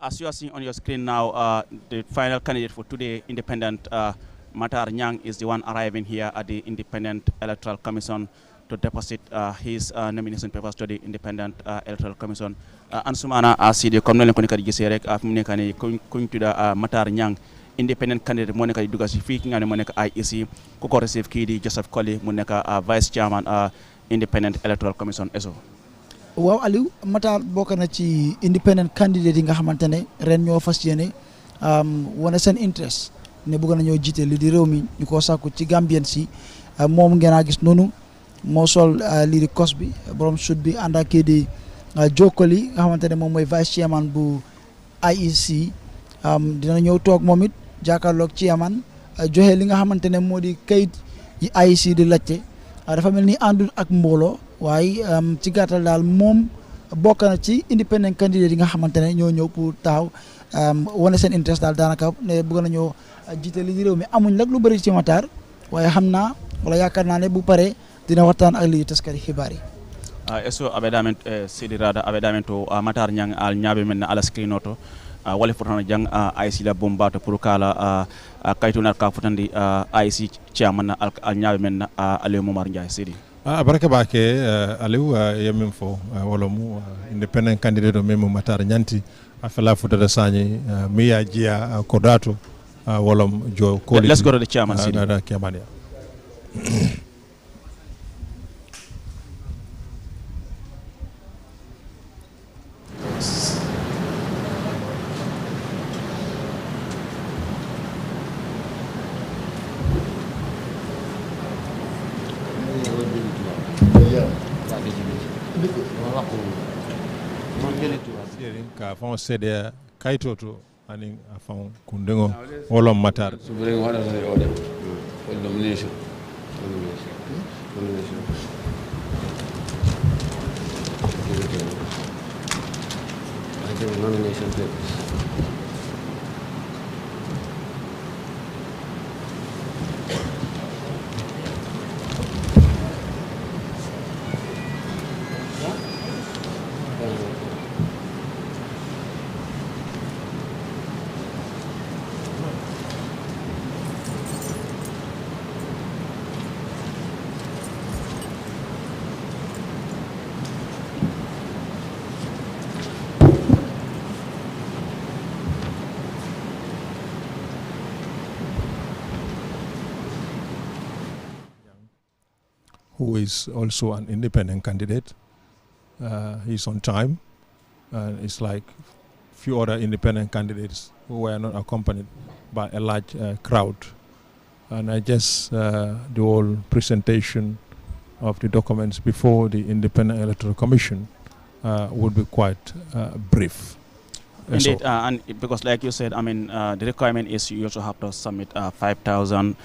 As you are seeing on your screen now, the final candidate for today, Independent Matar Nyang, is the one arriving here at the Independent Electoral Commission to deposit his nomination papers to the Independent Electoral Commission. Ansumana asidi comme no len ko ni kadi gisee rek fi mu nekk ni kuñ tudda Matar Nyang independent candidate moo nekk di dugg si fii ki nga ne moo nekk IEC ku ko receive kii di Joseph Colley mu nekk vice chairman Independent Electoral Commission ESO. waaw Aliou Matar bokk na ci independent candidate yi nga xamante ne ren ñoo fas yéene wane seen interest ne bëgg nañoo jiite li di réew mi ñu ko sàkku ci Gambien si moom ngeen a gis noonu moo sol lii di kos bi borom sud bi ànd ak kii di Jokkoli nga xamante ne moom mooy vice chairman bu IEC dina ñëw toog moom it jàkkaarloog chairman joxe li nga xamante ne moo di kayit yi IEC di laajte dafa mel ni àndul ak mbooloo waaye ci gàttal daal moom bokk na ci independent candidate yi nga xamante ne ñoo ñëw pour taxaw wane seen interest daal daanaka ne bëgg nañoo jiite li di réew mi amuñ nag lu bëri ci Matar waaye xam naa wala yaakaar naa ne bu paree dina waxtaan ak lii taskati xibaar yi. eso abedamen sidi rada abedamen to Matar Nyang al ñaabe men ala screen auto wala fotana jang IC la bombato pour kala kaytunar ka fotandi IC chairman al ñaabe men ale Momar Ndiaye sidi baraka bake Aliou yemin fo wala mu independent candidate o memo Matar Nyanti afala futata sañi miya jiya kodato wala jo Colley. Let's go to the chairman sidi chairman ya ka fon sede kaytoto ani afon kundingo wolom Matar subring wada say order for nomination I think nomination papers. who is also an independent candidate. He's on time. It's like few other independent candidates who were not accompanied by a large crowd. And I guess the whole presentation of the documents before the Independent Electoral Commission would be quite brief. Indeed, and because like you said, I mean, the requirement is you also have to submit 5,000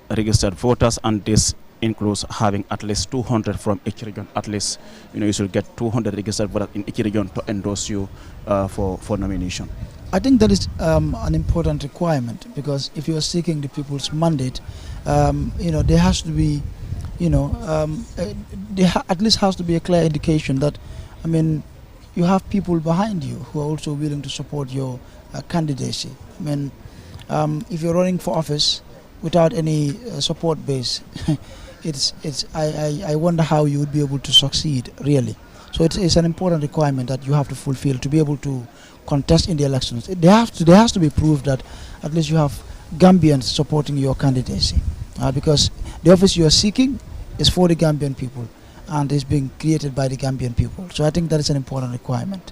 registered voters, and this includes having at least 200 from each region. At least, you should get 200 registered voters in each region to endorse you for nomination. I think that is an important requirement, because if you are seeking the people's mandate, there has to be, there at least has to be a clear indication that, I mean, you have people behind you who are also willing to support your candidacy. I mean, if you're running for office without any support base, I wonder how you would be able to succeed, really. So it's an important requirement that you have to fulfill to be able to contest in the elections. There has to be proof that at least you have Gambians supporting your candidacy, because the office you are seeking is for the Gambian people and is being created by the Gambian people. So I think that is an important requirement.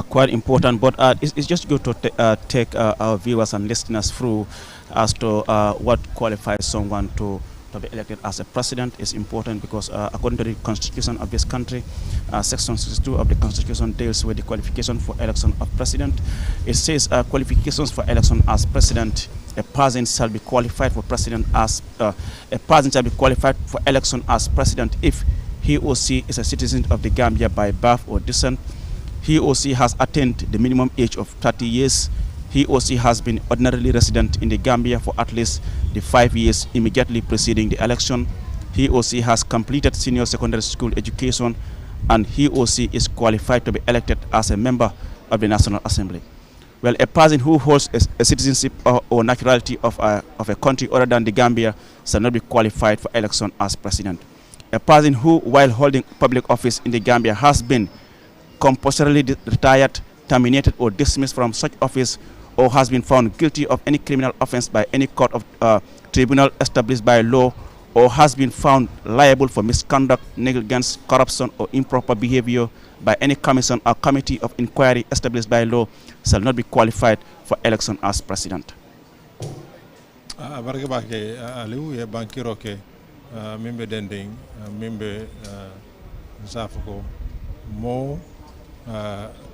Quite important, but it's just good to take our viewers and listeners through as to what qualifies someone to be elected as a president. Is important because according to the constitution of this country, section 62 of the constitution deals with the qualification for election of president. It says qualifications for election as president: a person shall be qualified for president as election as president if he or she is a citizen of the Gambia by birth or descent. He or she has attained the minimum age of 30 years. He or she has been ordinarily resident in the Gambia for at least the 5 years immediately preceding the election. He or she has completed senior secondary school education and he or she is qualified to be elected as a member of the National Assembly. Well, a person who holds a citizenship or nationality of a country other than the Gambia shall not be qualified for election as president. A person who, while holding public office in the Gambia, has been compulsorily retired, terminated, or dismissed from such office, or has been found guilty of any criminal offense by any court of tribunal established by law, or has been found liable for misconduct, negligence, corruption, or improper behavior by any commission or committee of inquiry established by law shall not be qualified for election as president. Barke bake Aliou ye bankiro ke mimbe dending mimbe safuko mo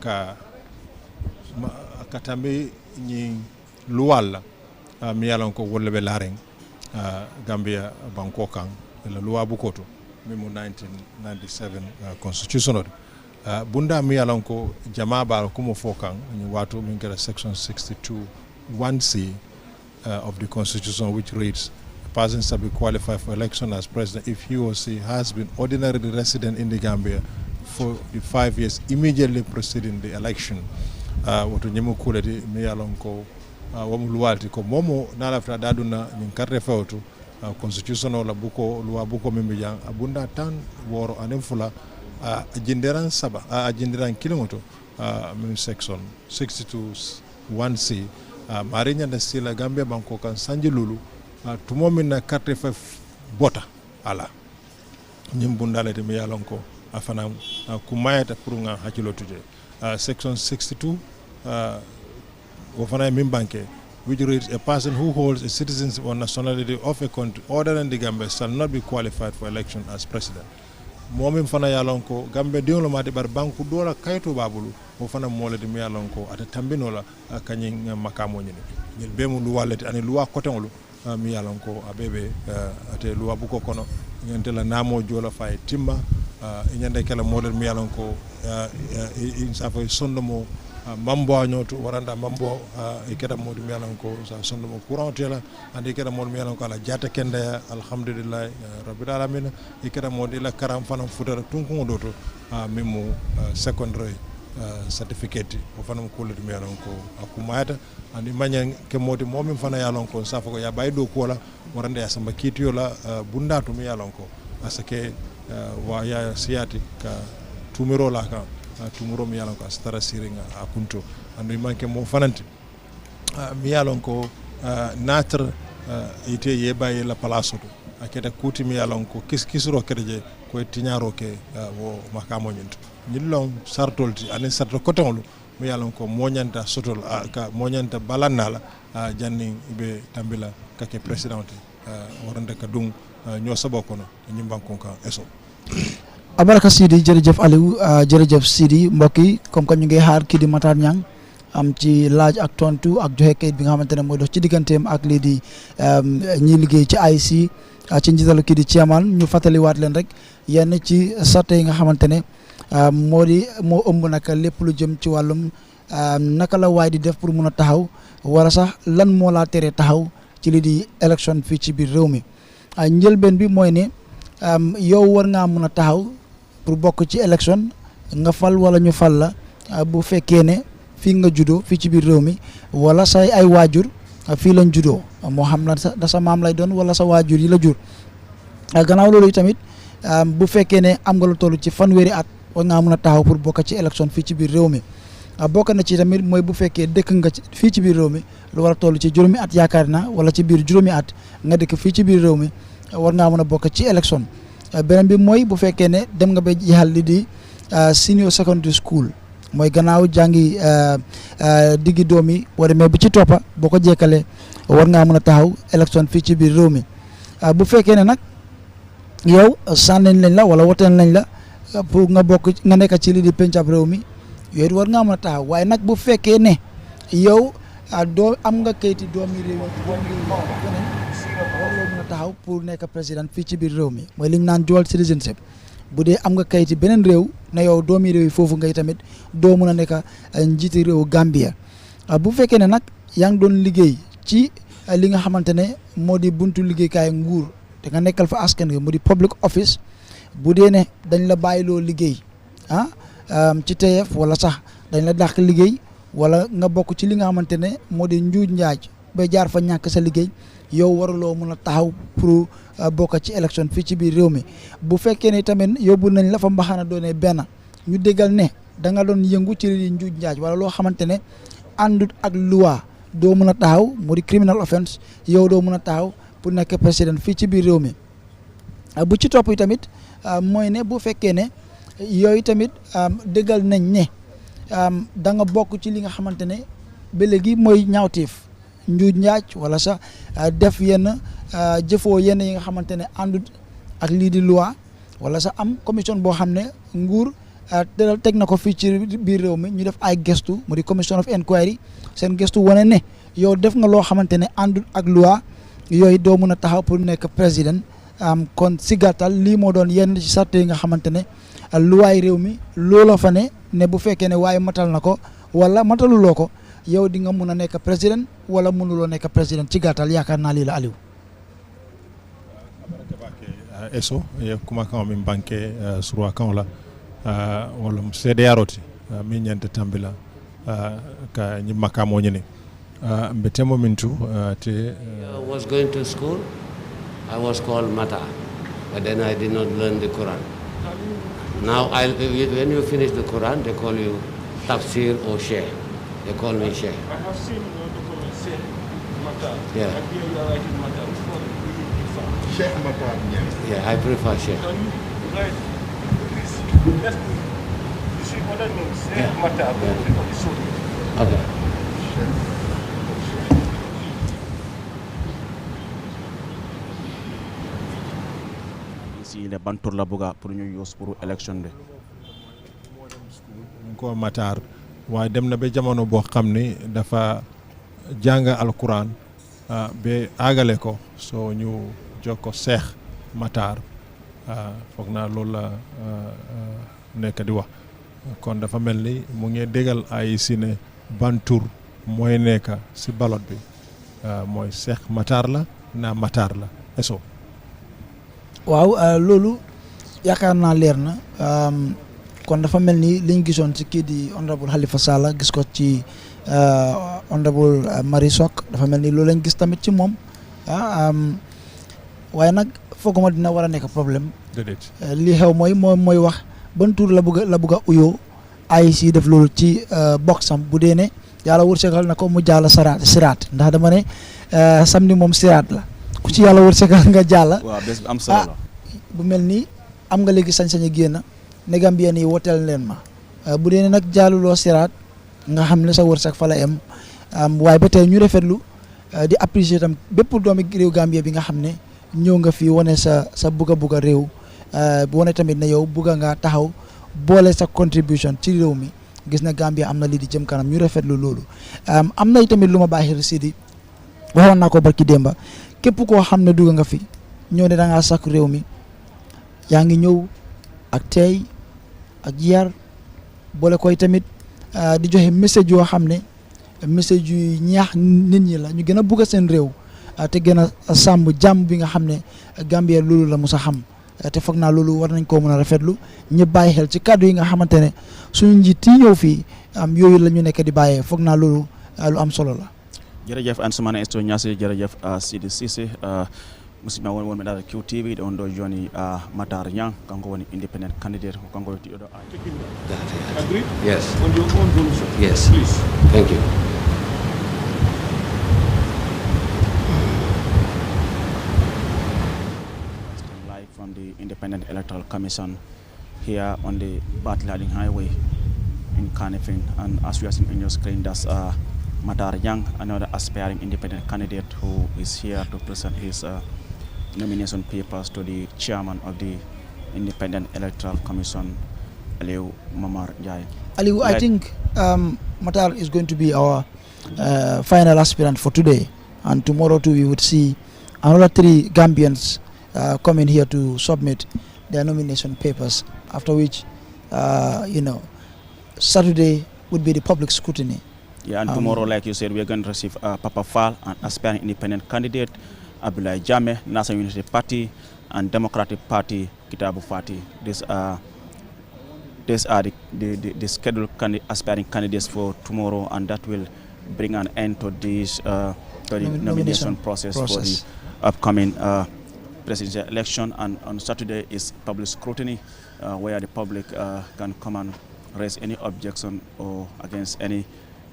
ka katambe ni luwala mi yalon ko wolle be lareng Gambia banko kan la loi bukoto mimo 1997 constitution bunda mi yalon ko jama bal kumo fokan ni watu min kala section 62 1c of the constitution, which reads, a person shall be qualified for election as president if he or she has been ordinarily resident in the Gambia for the 5 years immediately preceding the election. Watu nyimu kuleti mi yalon ko wamu luwalti ko momo nalafta daduna ninkarte fewtu constitution wala buko luwa buko mimbi yang abunda tan woro anemfula jinderan saba jinderan kilomoto min section 62 1c marinya da sila Gambia banko kan sanji lulu tumo min na carte fa bota ala nyim bundale de mi yalon ko afana kumayata pour nga hakilo tuje section 62 wafana min banke which reads, a person who holds a citizenship or nationality of a country other than the Gambia shall not be qualified for election as president. Momin fana yalon ko Gambia diolo mati bar banku dola kayto babulu o fana mole de mi yalon ko ata tambinola kanyi makamo nyini nyil bemu lu waleti ani luwa kotengolu mi yalon ko abebe ate luwa buko kono nyantela namo jola fay timma nyande kala mole mi yalon ko insafa sondomo mambo anyoto waranda mambo ikeda modi mi yalon ko sa sondomo courant tela andi ikeda modi mi yalon ko ala jata kende alhamdulillah rabbil alamin ikeda modi la karam fana futara tunko doto mimu secondary certificate o fana ko le mi yalon ko akumayata andi manyen ke modi momin fana yalon ko safa ko ya baydo ko la waranda ya samba kitiyo la bunda to mi yalon ko asake wa ya siyati ka tumiro la ka tumuro mi yalon ko astara siringa akunto andu manke mo fananti mi yalon ko natre ite yebaye la palaso to aketa kuti mi yalon ko kisro kedeje ko tinyaro ke wo makamo nyinto nyillon sartolti ani sarto kotonglu mi yalon ko moñanta sotol ka moñanta balannala janni be tambila kake presidente warande ka dung ño sabokono ñimbankon ka eso abaraka Sidi jërëjëf Aliou jërëjëf Sidi mbokk yi comme que ñu ngi xaar kii di Matar Niang am ci laaj ak tontu ak joxe kayit bi nga xamante ne mooy dox ci digganteem ak lii di ñi liggéey ci IC ci njiitalu kii di chairman ñu fàttaliwaat leen rek yenn ci sarte yi nga xamante ne moo ëmb naka lépp lu jëm ci wàllum naka la waay di def pour mun a taxaw wala sax lan moo laa teree taxaw ci lii di élection fii ci biir réew mi njëlbeen bi mooy ne yow war ngaa mun a taxaw pour bokk ci élection nga fal wala ñu fal la bu fekkee ne fii nga juddoo fii ci biir réew mi wala say ay waajur fii lañ juddoo moo xam na da sa maam lay doon wala sa waajur yi la jur gannaaw loolu tamit bu fekkee ne am nga lu toll ci fanweeri at war ngaa mun a taxaw pour bokk ci élection fii ci biir réew mi bokk na ci tamit mooy bu fekkee dëkk nga fii ci biir réew mi lu war a toll ci juróomi at yaakaar naa wala ci biir juróomi at nga dëkk fii ci biir réew mi war ngaa mën a bokk ci élection beneen bi mooy bu fekkee ne dem nga ba jeexal li di senior secondary school mooy gannaaw jàngi diggi doom yi boo demee bi ci toppa boo ko jekkalee war ngaa mën a taxaw élection fii ci biir réew mi bu fekkee ne nag yow sànniñ lañ la wala woteen lañ la pour nga bokk nga nekk ci li di pencab réew mi yooyu war ngaa mën a taxaw waaye nag bu fekkee ne yow doo am nga kayiti doomi réew mi warloo mën a taxaw pour nekk président fii ci biir réew mi mooy li ñu naan dual citizenship bu dee am nga kayiti beneen réew ne yow doomi réew yi foofu ngay tamit doo mën a nekk njiiti réew Gambia bu fekkee ne nag yaa ngi doon liggéey ci li nga xamante ne moo di buntu liggéeykaay nguur te nga nekkal fa askan wi mu di public office bu dee ne dañ la bàyyiloo liggéey ci TF wala sax dañ la dàq liggéey wala nga bokk ci li nga xamante ne moo di njuuj njaaj ba jaar fa ñàkk sa liggéey yow waruloo mun a taxaw pour bokk ci élection fii ci biir réew mi bu fekkee ne tamit yóbbu nañ la fa mbaxana doone benn ñu déggal ne da nga doon yëngu ci li njuuj njaaj wala loo xamante ne àndut ak loi doo mun a taxaw moo di criminal offense yow doo mun a taxaw pour nekk président fii ci biir réew mi bu ci topp yi tamit mooy ne bu fekkee ne yooyu tamit déggal nañ ne da nga bokk ci li nga xamante ne ba léegi mooy ñaawteef njuuj njaaj wala sax def yenn jëfoo yenn yi nga xamante ne àndut ak lii di loi wala sax am commission boo xam ne nguur teg na ko fii ci biir réew mi ñu def ay gestu mu di commission of inquiry seen gestu wane ne yow def nga loo xamante ne àndut ak loi yooyu doo mun a taxaw pour nekk président kon si gàttal lii moo doon yenn ci sart yi nga xamante ne luwaay réew mi loola fa ne bu fekkee ne waaye matal na ko wala mataluloo ko yow di nga mun a nekk président wala mënuloo nekk président ci gàttal yaakaar naa lii la Aliou. eso ye kuma kan min banque surwa kan la wala seede yaroti min nyante tambila ka nyi makamo nyini mbetemo min tu te I was going to school. I was called Mata, but then I did not learn the Quran. Now, when you finish the Quran, they call you Tafsir or Sheikh. They call me Sheikh. I have seen the Quran say Mata. Yeah. And here you are writing Mata. Which one do you prefer? Sheikh Matar Niang. Yeah, I prefer Sheikh. Can you write, please, let's do it. You see what I mean? Say Mata. Yeah. Okay. ici le bantour la buga pour ñu use pour élection bi ko Matar waaye dem na ba jamono boo xam ni dafa jàng alquran ba àggale ko soo ñu jox ko Cheikh Matar foog naa loolu la nekk di wax kon dafa mel ni mu ngi déggal ay si ne bantour mooy nekk si ballot bi mooy Cheikh Matar la naa Matar la eso waaw loolu yaakaar naa leer na kon dafa mel ni liñ gisoon ci kii di honorable Halifa Sallah gis ko ci honorable Marie Sock dafa mel ni loolu lañ gis tamit ci moom waaye nag fooguma dina war a nekk problème li xew mooy wax ban tour la bëgg a uyoo AIC def loolu ci boxam bu dee ne yàlla wërsëgal na ko mu jàll siraat ndax dama ne samedi moom siraat la ku ci yàlla wërsëgal nga jàll. waaw bés am solo la bu mel ni am nga léegi sañ-sañ a génn ne Gambien yi woteel leen ma bu dee ne nag jàlluloo siraat nga xam ne sa wërsëg fa la em waaye ba tey ñu rafetlu di apprécier tam bépp doomi réew Gambie bi nga xam ne ñëw nga fi wane sa bugga réew wane tamit ne yow bugga nga taxaw boole sa contribution ci réew mi gis na Gambie am na lii di jëm kanam ñu rafetlu loolu am na tamit lu ma baaxee Sidi waxoon naa ko barki démba képp koo xam ne dugg nga fi ñëw ne da ngaa sakku réew mi yaa ngi ñëw ak tey ak yar boole koy tamit di joxe message yoo xam ne message yu ñaax nit ñi la ñu gën a bugg seen réew te gën a sàmm jàmm bi nga xam ne Gambie loolu la mos a xam te foog naa loolu war nañ koo mën a rafetlu ñu bàyyi xel ci kàddu yi nga xamante ne suñu njiit yi ñëw fii yooyu la ñu nekk di bàyyee foog naa loolu lu am solo la. jërëjëf Ansumana Esto Niasse jërëjëf Sidi Cissé musidɓe won wonɓe ɗaɗa QTV ɗo on ɗo joni Matar Niang kanko woni independent candidate kanko yetti ɗo Agree? Yes. On your own resolution. Yes. Please. Thank you. live from the Independent Electoral Commission here on the Batlading Highway in Carnifing, and as we are seeing on your screen, that's Matar Niang, another aspiring independent candidate who is here to present his nomination papers to the chairman of the Independent Electoral Commission, Aliu Mamar Jai. Aliu, I think Matar is going to be our final aspirant for today, and tomorrow too we would see another 3 Gambians coming here to submit their nomination papers, after which Saturday would be the public scrutiny. Yeah, and tomorrow, like you said, we are going to receive Papa Fall, an aspiring independent candidate, Abdullah Jame, National Unity Party, and Democratic Party, Kitabu Fati. These are these are the scheduled aspiring candidates for tomorrow, and that will bring an end to this to the nomination process for the upcoming presidential election. And on Saturday is public scrutiny, where the public can come and raise any objection or against any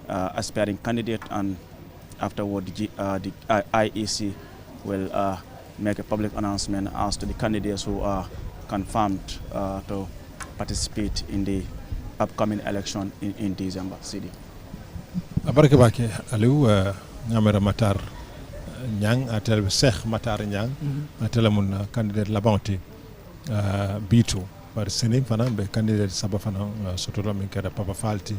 aspiring candidate, and afterward the IEC will make a public announcement as to the candidates who are confirmed to participate in the upcoming election in December. Sidi. Abarke bake Aliou ngamera Matar Nyang atel Sheikh Matar Nyang atel mun candidate labanti bitu par senim fana be candidate saba fana sototo min kada Papa Falti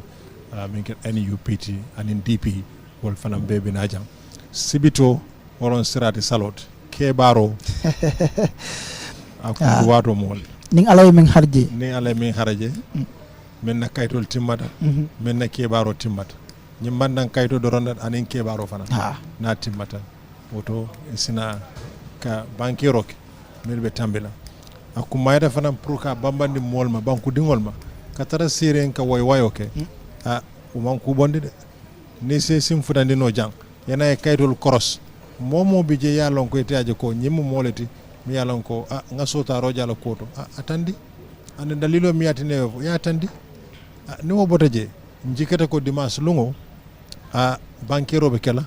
min kada NUPT anin DP wol fana be binajam sibito woron sirati salot kebaro akundu wato mol ning alay min harje men na kaytol timmata men na kebaro timmata nyimbandan kayto do rondat anin kebaro fana na timmata woto sina ka bankero ke melbe tambila akumayta fana pour ka bambandi molma banku dingol ma katara siren ka way wayo ke o manku bondi de ni se sim futandi no jang yana e kaytol koros momo bi je yalon ko etiaje ko nyimmo moleti mi yalon ko nga sota rojala koto atandi ande dalilo mi atine ya atandi ni wo botaje njikata ko dimanche lungo bankero be kala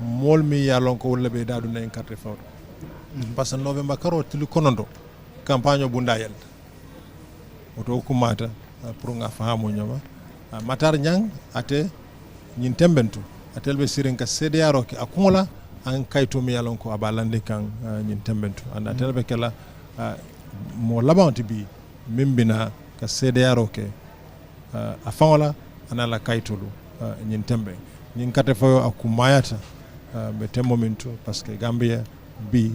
mol mi yalon ko wala be dadu na en carte fawto parce que novembre karo tilu konondo campagne bunda yel oto kumata pour nga fahamo nyama Matar Nyang ate nyin tembentu atelbe sirenka CDR ke akumula an kayto mi yalon ko abalande kan nyin tembentu and atelbe kala mo labanti bi mimbina ka CDR ke afangola anala kaytolu nyin tembe nyin kate fayo akumayata be temomento parce que Gambia bi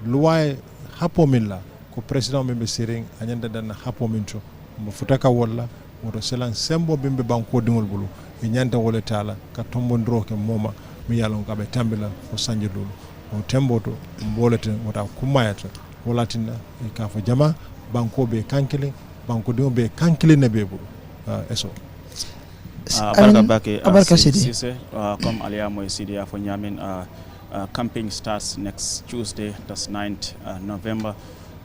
loi hapo milla ko president membe siring anyanda dan hapo minto mo futaka wala moto selan sembo bimbe banko dingol bulu e nyanta wala tala ka tombondro ke moma mi yalon ka be tambila fo sanje dulu o temboto mbolete wota kumayata wala tinna e ka fo jama banko be kankile banko dingo be kankile ne be bulu eso Abarka Sidi comme Alia Moy Sidi for Nyamin campaign starts next Tuesday, that's 9th November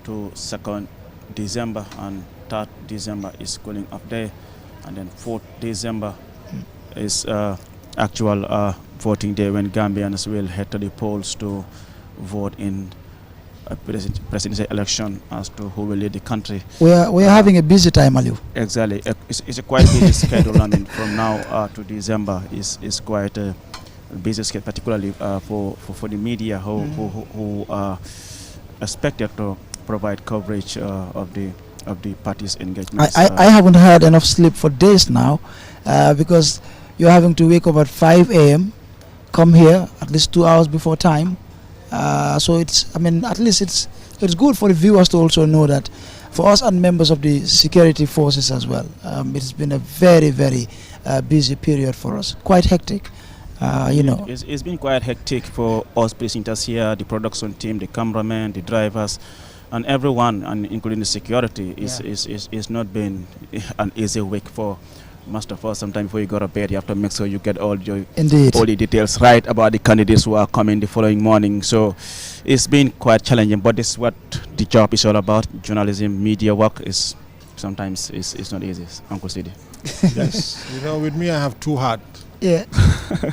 to 2nd December, and 3rd December is cooling off day, and then 4th December is actual voting day when Gambians will head to the polls to vote in a presidential election as to who will lead the country. We are having a busy time, Aliou. Exactly, it's a quite busy schedule. I mean, from now to December is quite a busy schedule, particularly for the media who are expected to provide coverage of the party's engagements. I haven't had enough sleep for days now because you're having to wake up at 5 a.m., come here at least 2 hours before time. So at least it's good for the viewers to also know that for us and members of the security forces as well, it's been a very, very busy period for us, quite hectic. It's been quite hectic for us presenters here, the production team, the cameramen, the drivers, and everyone, and including the security. It's not been an easy week for most of us. Sometimes before you go to bed, you have to make sure you get all the details right about the candidates who are coming the following morning. So it's been quite challenging, but this is what the job is all about. Journalism, media work is sometimes it's not easy. Uncle Sidi. Yes, with me I have two hearts. Yeah.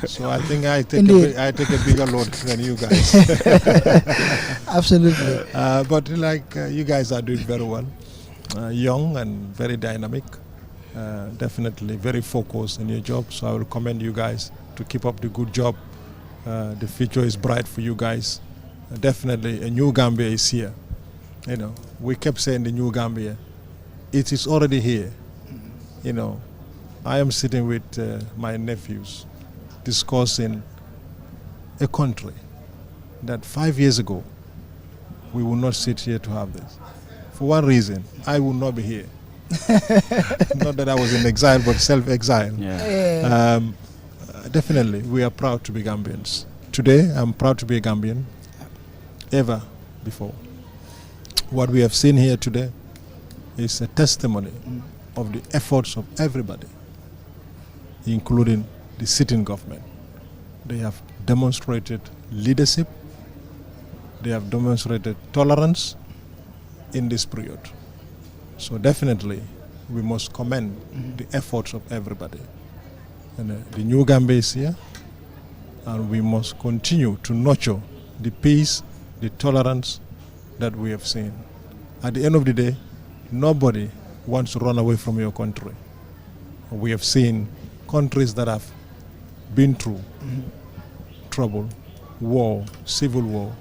So I think I take a bigger load than you guys. Absolutely. But you guys are doing very well. Young and very dynamic. Definitely very focused in your job. So I will commend you guys to keep up the good job. The future is bright for you guys. Definitely a new Gambia is here. We kept saying the new Gambia. It is already here. I am sitting with my nephews discussing a country that 5 years ago we would not sit here to have this. For one reason, I would not be here. Not that I was in exile, but self-exile. Definitely, we are proud to be Gambians. Today, I'm proud to be a Gambian. Ever before. What we have seen here today is a testimony of the efforts of everybody, including the sitting government. They have demonstrated leadership, they have demonstrated tolerance in this period. So definitely we must commend the efforts of everybody. And the new Gambia is here, and we must continue to nurture the peace, the tolerance that we have seen. At the end of the day, nobody wants to run away from your country. We have seen countries that have been through trouble, war, civil war,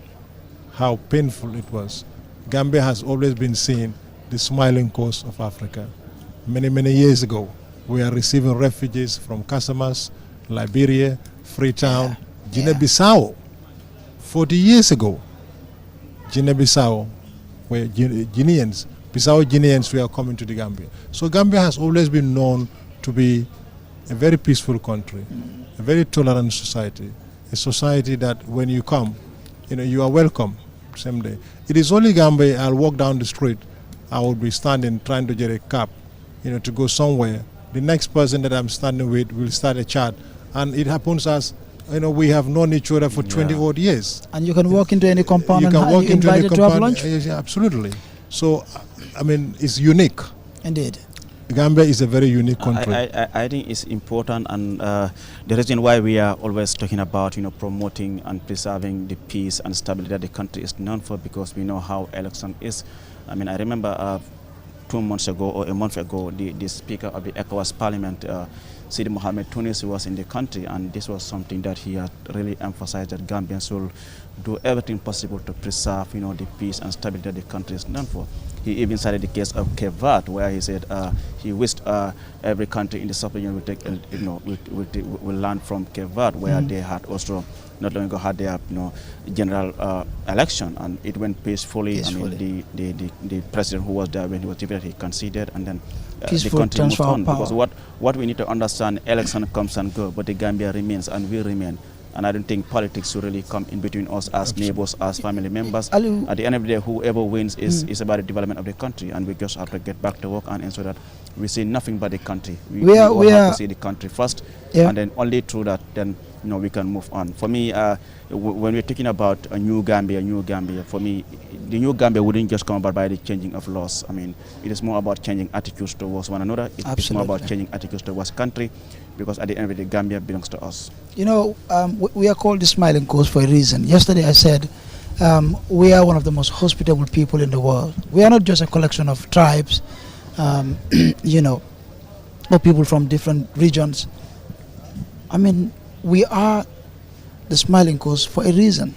how painful it was. Gambia has always been seen the smiling coast of Africa. Many, many years ago, we are receiving refugees from Casamas, Liberia, Freetown, Guinea-Bissau. 40 years ago, Guinea-Bissau, where Guineans, Bissau Guineans were coming to the Gambia. So Gambia has always been known to be a very peaceful country, a very tolerant society, a society that when you come, you are welcome same day. It is only Gambia, I'll walk down the street, I will be standing trying to get a cab, to go somewhere. The next person that I'm standing with will start a chat, and it happens as we have known each other for 20 odd years. And you can walk into any compound you and can walk you into invited any to have compound. lunch. Yeah, absolutely. So, it's unique. Indeed. Gambia is a very unique country. I think it's important, and the reason why we are always talking about promoting and preserving the peace and stability that the country is known for, because we know how election is. I remember 2 months ago or a month ago, the Speaker of the ECOWAS Parliament, Sidi Mohamed Tunis, was in the country, and this was something that he had really emphasized, that Gambians will do everything possible to preserve, the peace and stability that the country is known for. He even cited the case of Cape Verde, where he said he wished every country in the sub-region would take, will learn from Cape Verde, where they had also not long ago had their general election, and it went peacefully. The president who was there when he was defeated, he conceded, and then the country moved on. Because what we need to understand, election comes and go, but the Gambia remains and will remain. And I don't think politics should really come in between us as neighbors, as family members. At the end of the day, whoever wins is about the development of the country, and we just have to get back to work and ensure that we see nothing but the country. We have to see the country first, and then only through that, then we can move on. For me, when we're talking about a new Gambia, for me, the new Gambia wouldn't just come about by the changing of laws. It is more about changing attitudes towards one another. It's more about changing attitudes towards country, because at the end of the day, Gambia belongs to us. We are called the Smiling Coast for a reason. Yesterday I said we are one of the most hospitable people in the world. We are not just a collection of tribes, or people from different regions. We are the Smiling Coast for a reason.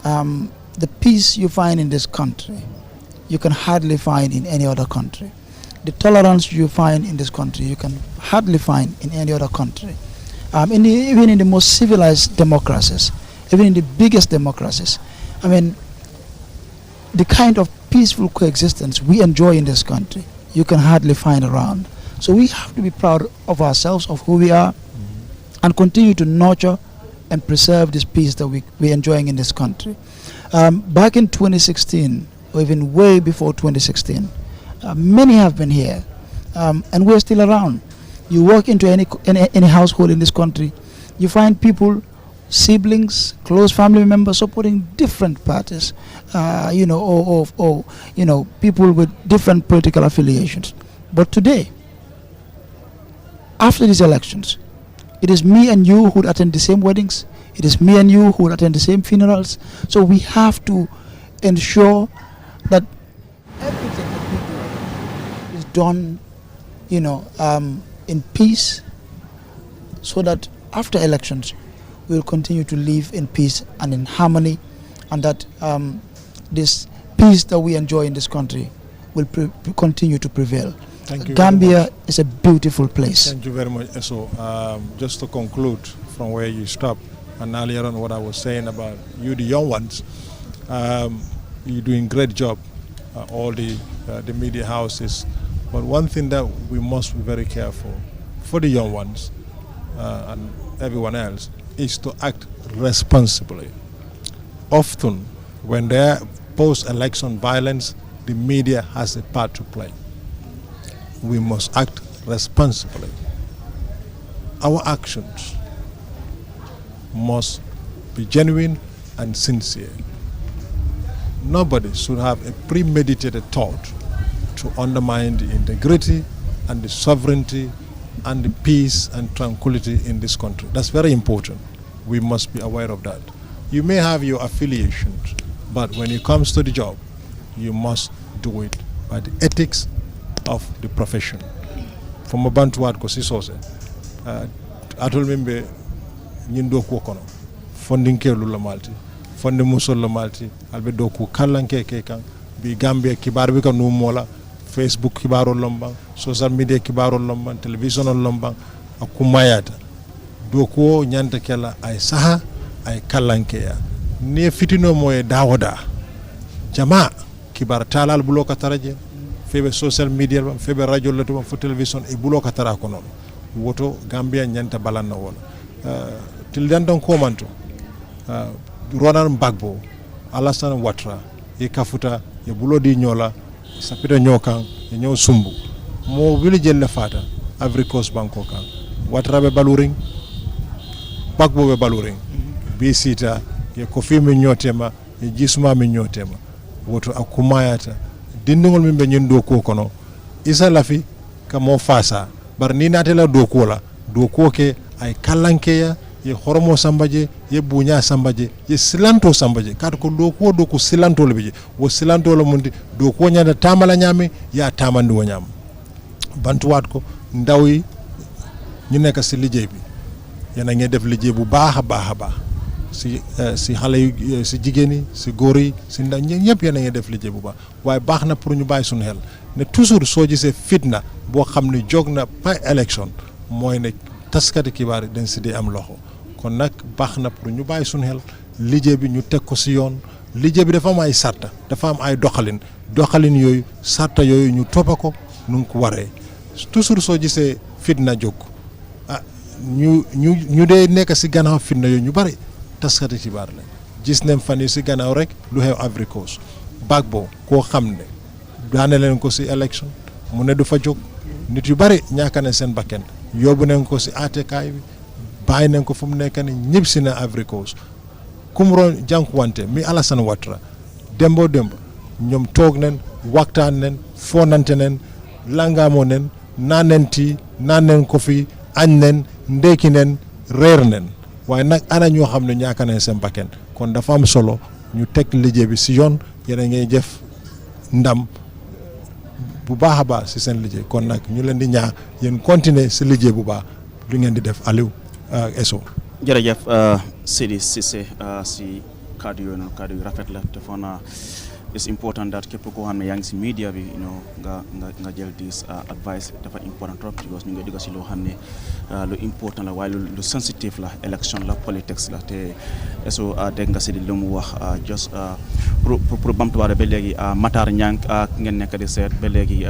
The peace you find in this country, you can hardly find in any other country. The tolerance you find in this country, you can hardly find in any other country. Even in the most civilized democracies, even in the biggest democracies, the kind of peaceful coexistence we enjoy in this country, you can hardly find around. So we have to be proud of ourselves, of who we are, and continue to nurture and preserve this peace that we're enjoying in this country. Back in 2016, or even way before 2016, many have been here, and we're still around. You walk into any household in this country, you find people, siblings, close family members supporting different parties, or people with different political affiliations. But today, after these elections, it is me and you who would attend the same weddings. It is me and you who would attend the same funerals. So we have to ensure that everything that we do is done, in peace, so that after elections, we will continue to live in peace and in harmony, and that this peace that we enjoy in this country will continue to prevail. Thank you. Gambia is a beautiful place. Thank you very much. So, just to conclude from where you stopped, and earlier on what I was saying about you, the young ones, you're doing a great job, all the media houses. But one thing that we must be very careful for the young ones and everyone else is to act responsibly. Often, when there are post-election violence, the media has a part to play. we must act responsibly. Our actions must be genuine and sincere. Nobody should have a premeditated thought to undermine the integrity and the sovereignty and the peace and tranquility in this country. That's very important. We must be aware of that. You may have your affiliations, but when it comes to the job, you must do it by the ethics of the profession. From a bantuat ko si sose, atol membe nyindo ko kono, funding ke lula malti, funding musol la malti, albe doku kalanke ke kan, bi Gambia kibar bi kan numola, Facebook kibaro lombang, social media kibaro lombang, television lombang, akumayata. Doko nyanta kela ay saha ay kalanke ya. Ne fitino moye dawoda. Jama kibar talal bulo kataraje. Febe social media febe radio leto fo television e bulo katara ko non. Woto Gambia nyanta balanna wala. Til dan don komanto. Ronan Bagbo, Alassane Ouattara, e kafuta e bulo di nyola sapita nyokan e nyo sumbu. Mo wili jelle fata Ivory Coast banko kan. Ouattara be baluring, Bagbo be baluring. Bi sita ye kofi mi nyotema, ye jisma mi nyotema. Woto akumayata dindingol min be nyindo ko kono isa lafi ka mo fasa bar ni natela do ko la do ko ke ay kalanke ya ye horomo sambaje ye bunya sambaje ye silanto sambaje kat ko do ko silanto le beje wo silanto le mundi do ko nyanda tamala nyame ya tamandi wo nyam bantuwat ko ndaw yi ñu nekk ci liggéey bi yena ngeen def liggéey bu baaxa baaxa si xale yu si jigéen yi si góor yi si ndaw ñëpp yéen a ngi def liggéey bu baax waaye baax na pour ñu bàyyi suñu xel ne toujours soo gisee fitna boo xam ne jóg na pa élection mooy ne taskati xibaar yi dañ si dee am loxo kon nag baax na pour ñu bàyyi suñu xel liggéey bi ñu teg ko si yoon liggéey bi dafa am ay sarta dafa am ay doxalin yooyu sarta yooyu ñu toppa ko nu ngi ko waree toujours soo gisee fitna jóg ñu dee nekk si gannaaw fitna yooyu ñu bari taskati xibaar la gis nañ fan yi si gannaaw rek lu xew Ivory Coast Bagbo koo xam ne daane leen ko si élection mu ne du fa jóg nit yu bari ñàkk nañ seen bakken yóbbu nañ ko si àttekaay bi bàyyi nañ ko fu mu nekk ni ñëpp si na Ivory Coast kumroon jànkuwante mi Alassane Ouattara démb ñoom toog nañ waxtaan nañ foonante nañ langaamoo nañ naan nañ tii naan nañ ko fi añ nañ ndekki nañ reer nañ waaye nag ana ñoo xam ne ñaaka nañ seen bakken kon dafa am solo ñu teg liggéey bi si yoon yéen a ngay def ndam bu baax a baax si seen liggéey kon nag ñu leen di ñaax yéen continuer si liggéey bu baax lu ngeen di def Aliou Eso. jërëjëf Sidi Cissé si kaddu yooyu noonu kaddu yu rafet la te foog naa it's important that képp koo xam ne yaa ngi si media bi nga jël this advice dafa important trop because ñu ngi dugg si loo xam ne lu important la waaye lu sensitive la election la politics la te eso dégg nga si di lu mu wax just pour bamtuwaare ba léegi Matar Niang ngeen nekk di seet ba léegi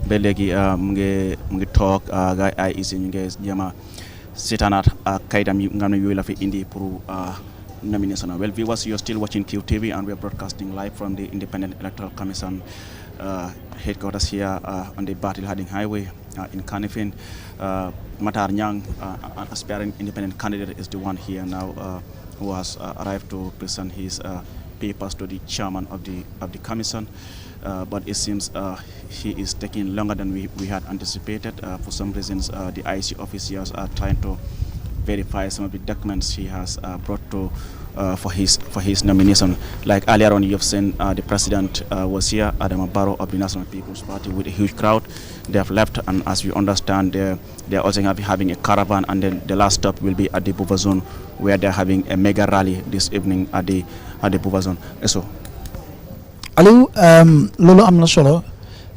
ba léegi mu ngi toog gars ay ici ñu ngi jéem a seetaanaat kayitam yi nga xam ne yooyu la fi indi pour nomination. Well, viewers, you're still watching QTV and we're broadcasting live from the Independent Electoral Commission headquarters here on the Battle Harding Highway in Kanifing. Matar Niang, an aspiring independent candidate, is the one here now who has arrived to present his papers to the chairman of the commission. But it seems he is taking longer than we had anticipated. For some reasons, the IC officials are trying to verify some of the documents he has brought to for his nomination. Like earlier on, you've seen the president was here, Adama Barrow of the National People's Party, with a huge crowd. They have left, and as we understand, they're also having a caravan, and then the last stop will be at the Buva Zone, where they're having a mega rally this evening at the Buva Zone. So, Aliou, loolu am na solo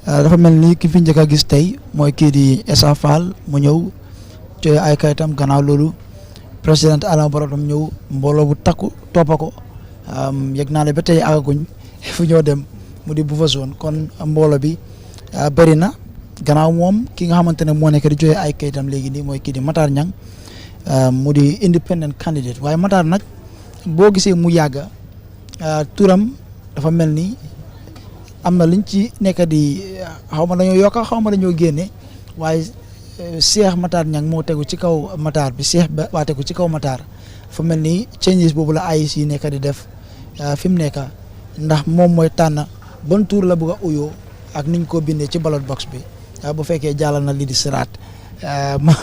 dafa mel ni ki fi njëkk a gis tey mooy kii di Essa Faal mu ñëw ci ay kayitam gannaaw loolu président Adama Barrow tam ñëw mbooloo bu takku toppa ko yëg naa ne ba tey agaguñ fu ñoo dem mu di Buva Zone kon mbooloo bi bëri na gannaaw moom ki nga xamante ne moo nekk di joxe ay kayitam léegi nii mooy kii di Matar Niang mu di independent candidate waaye Matar nag boo gisee mu yàgga turam dafa mel ni am na liñ ci nekk di xaw ma dañoo yokk xaw ma dañoo génne waaye Cheikh Matar Niang moo tegu ci kaw Matar bi Cheikh ba waa tegu ci kaw Matar fu mel ni changes boobu la AIC nekk di def fi mu nekk ndax moom mooy tànn ban tour la bëgg a uyoo ak niñ ko bindee ci ballot box bi bu fekkee jàllal na lii di siraat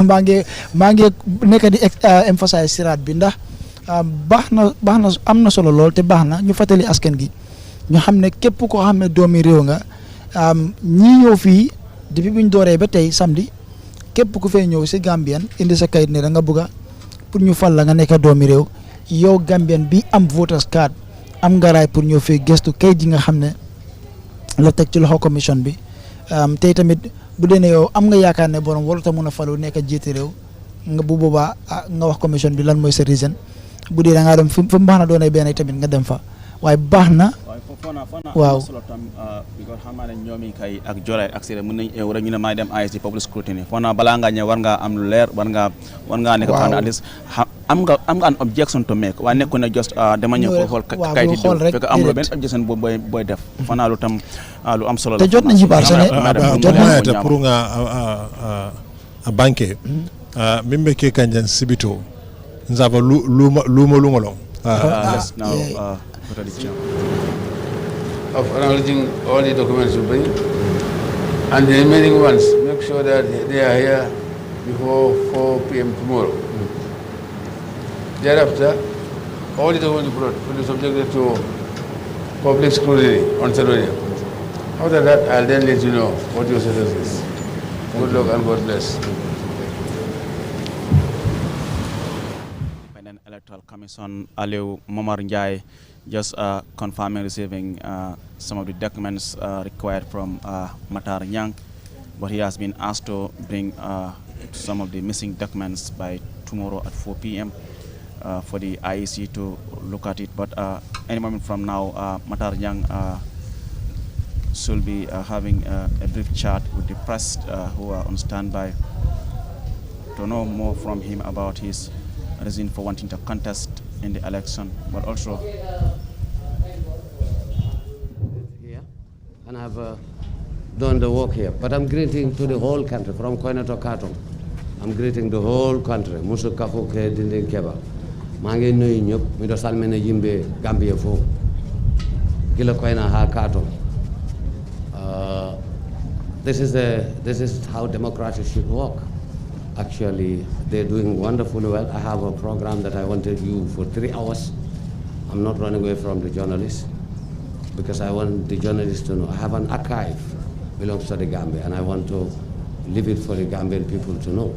maa ngi nekk di emphasize siraat bi ndax baax na am na solo lool te baax na ñu fàttali askan gi ñu xam ne képp koo xam ne doomi réew nga ñii ñëw fii depuis bu ñu dooree ba tey samedi képp ku fay ñëw si Gambien indi sa kayit ne da nga bëgg pour ñu fal la nga nekk doomi réew yow Gambien bi am voters card am nga raay pour ñëw fii gestu kayit yi nga xam ne la teg ci loxo commission bi tey tamit bu dee ne yow am nga yaakaar ne borom warut a mun a falu nekk jiite réew nga bu boobaa nga wax commission bi lan mooy sa reason bu dee da ngaa dem fu mu baax na doonay benn tamit nga dem fa waaye baax na. waaw solo tam because xam naa ne ñoom yi kay ak Joolay ak Séeréer mën nañu eew rek ñu ne maay dem AIC public scrutiny foo naa balaa ngaa ñëw war ngaa am lu leer war ngaa nekk xam ne at least am nga an objection to make waaye nekku ne just dama ñëw pour xool kayit yi fekk amuloo benn objection booy def foo naa lu tam lu am solo la te jot nañ ci baal sa ne jot pour nga a banque mimbe ke kanjan sibito nzava lumo long let's now of acknowledging all the documents you bring, and the remaining ones, make sure that they are here before 4 p.m. tomorrow. Thereafter, all the documents you brought will be subjected to public scrutiny on Saturday. After that, I'll then let you know what your status is. Good luck and God bless. Electoral Commission Aliou Momar Njie just confirming receiving some of the documents required from Matar Niang, but he has been asked to bring some of the missing documents by tomorrow at 4 p.m. For the IEC to look at it. But any moment from now, Matar Niang should be having a brief chat with the press who are on standby to know more from him about his reason for wanting to contest in the election, but also here, and I've done the work here. But I'm greeting to the whole country, from Koina to Katong. I'm greeting the whole country. Musu kafu ke dinding keba. Mange no inyop, mido salmene yimbe Gambia fo. Gila Koina ha Katong. This is how democracy should work. Actually, they're doing wonderfully well. I have a program that I wanted you for 3 hours. I'm not running away from the journalists because I want the journalists to know. I have an archive belongs to the Gambia, and I want to leave it for the Gambian people to know.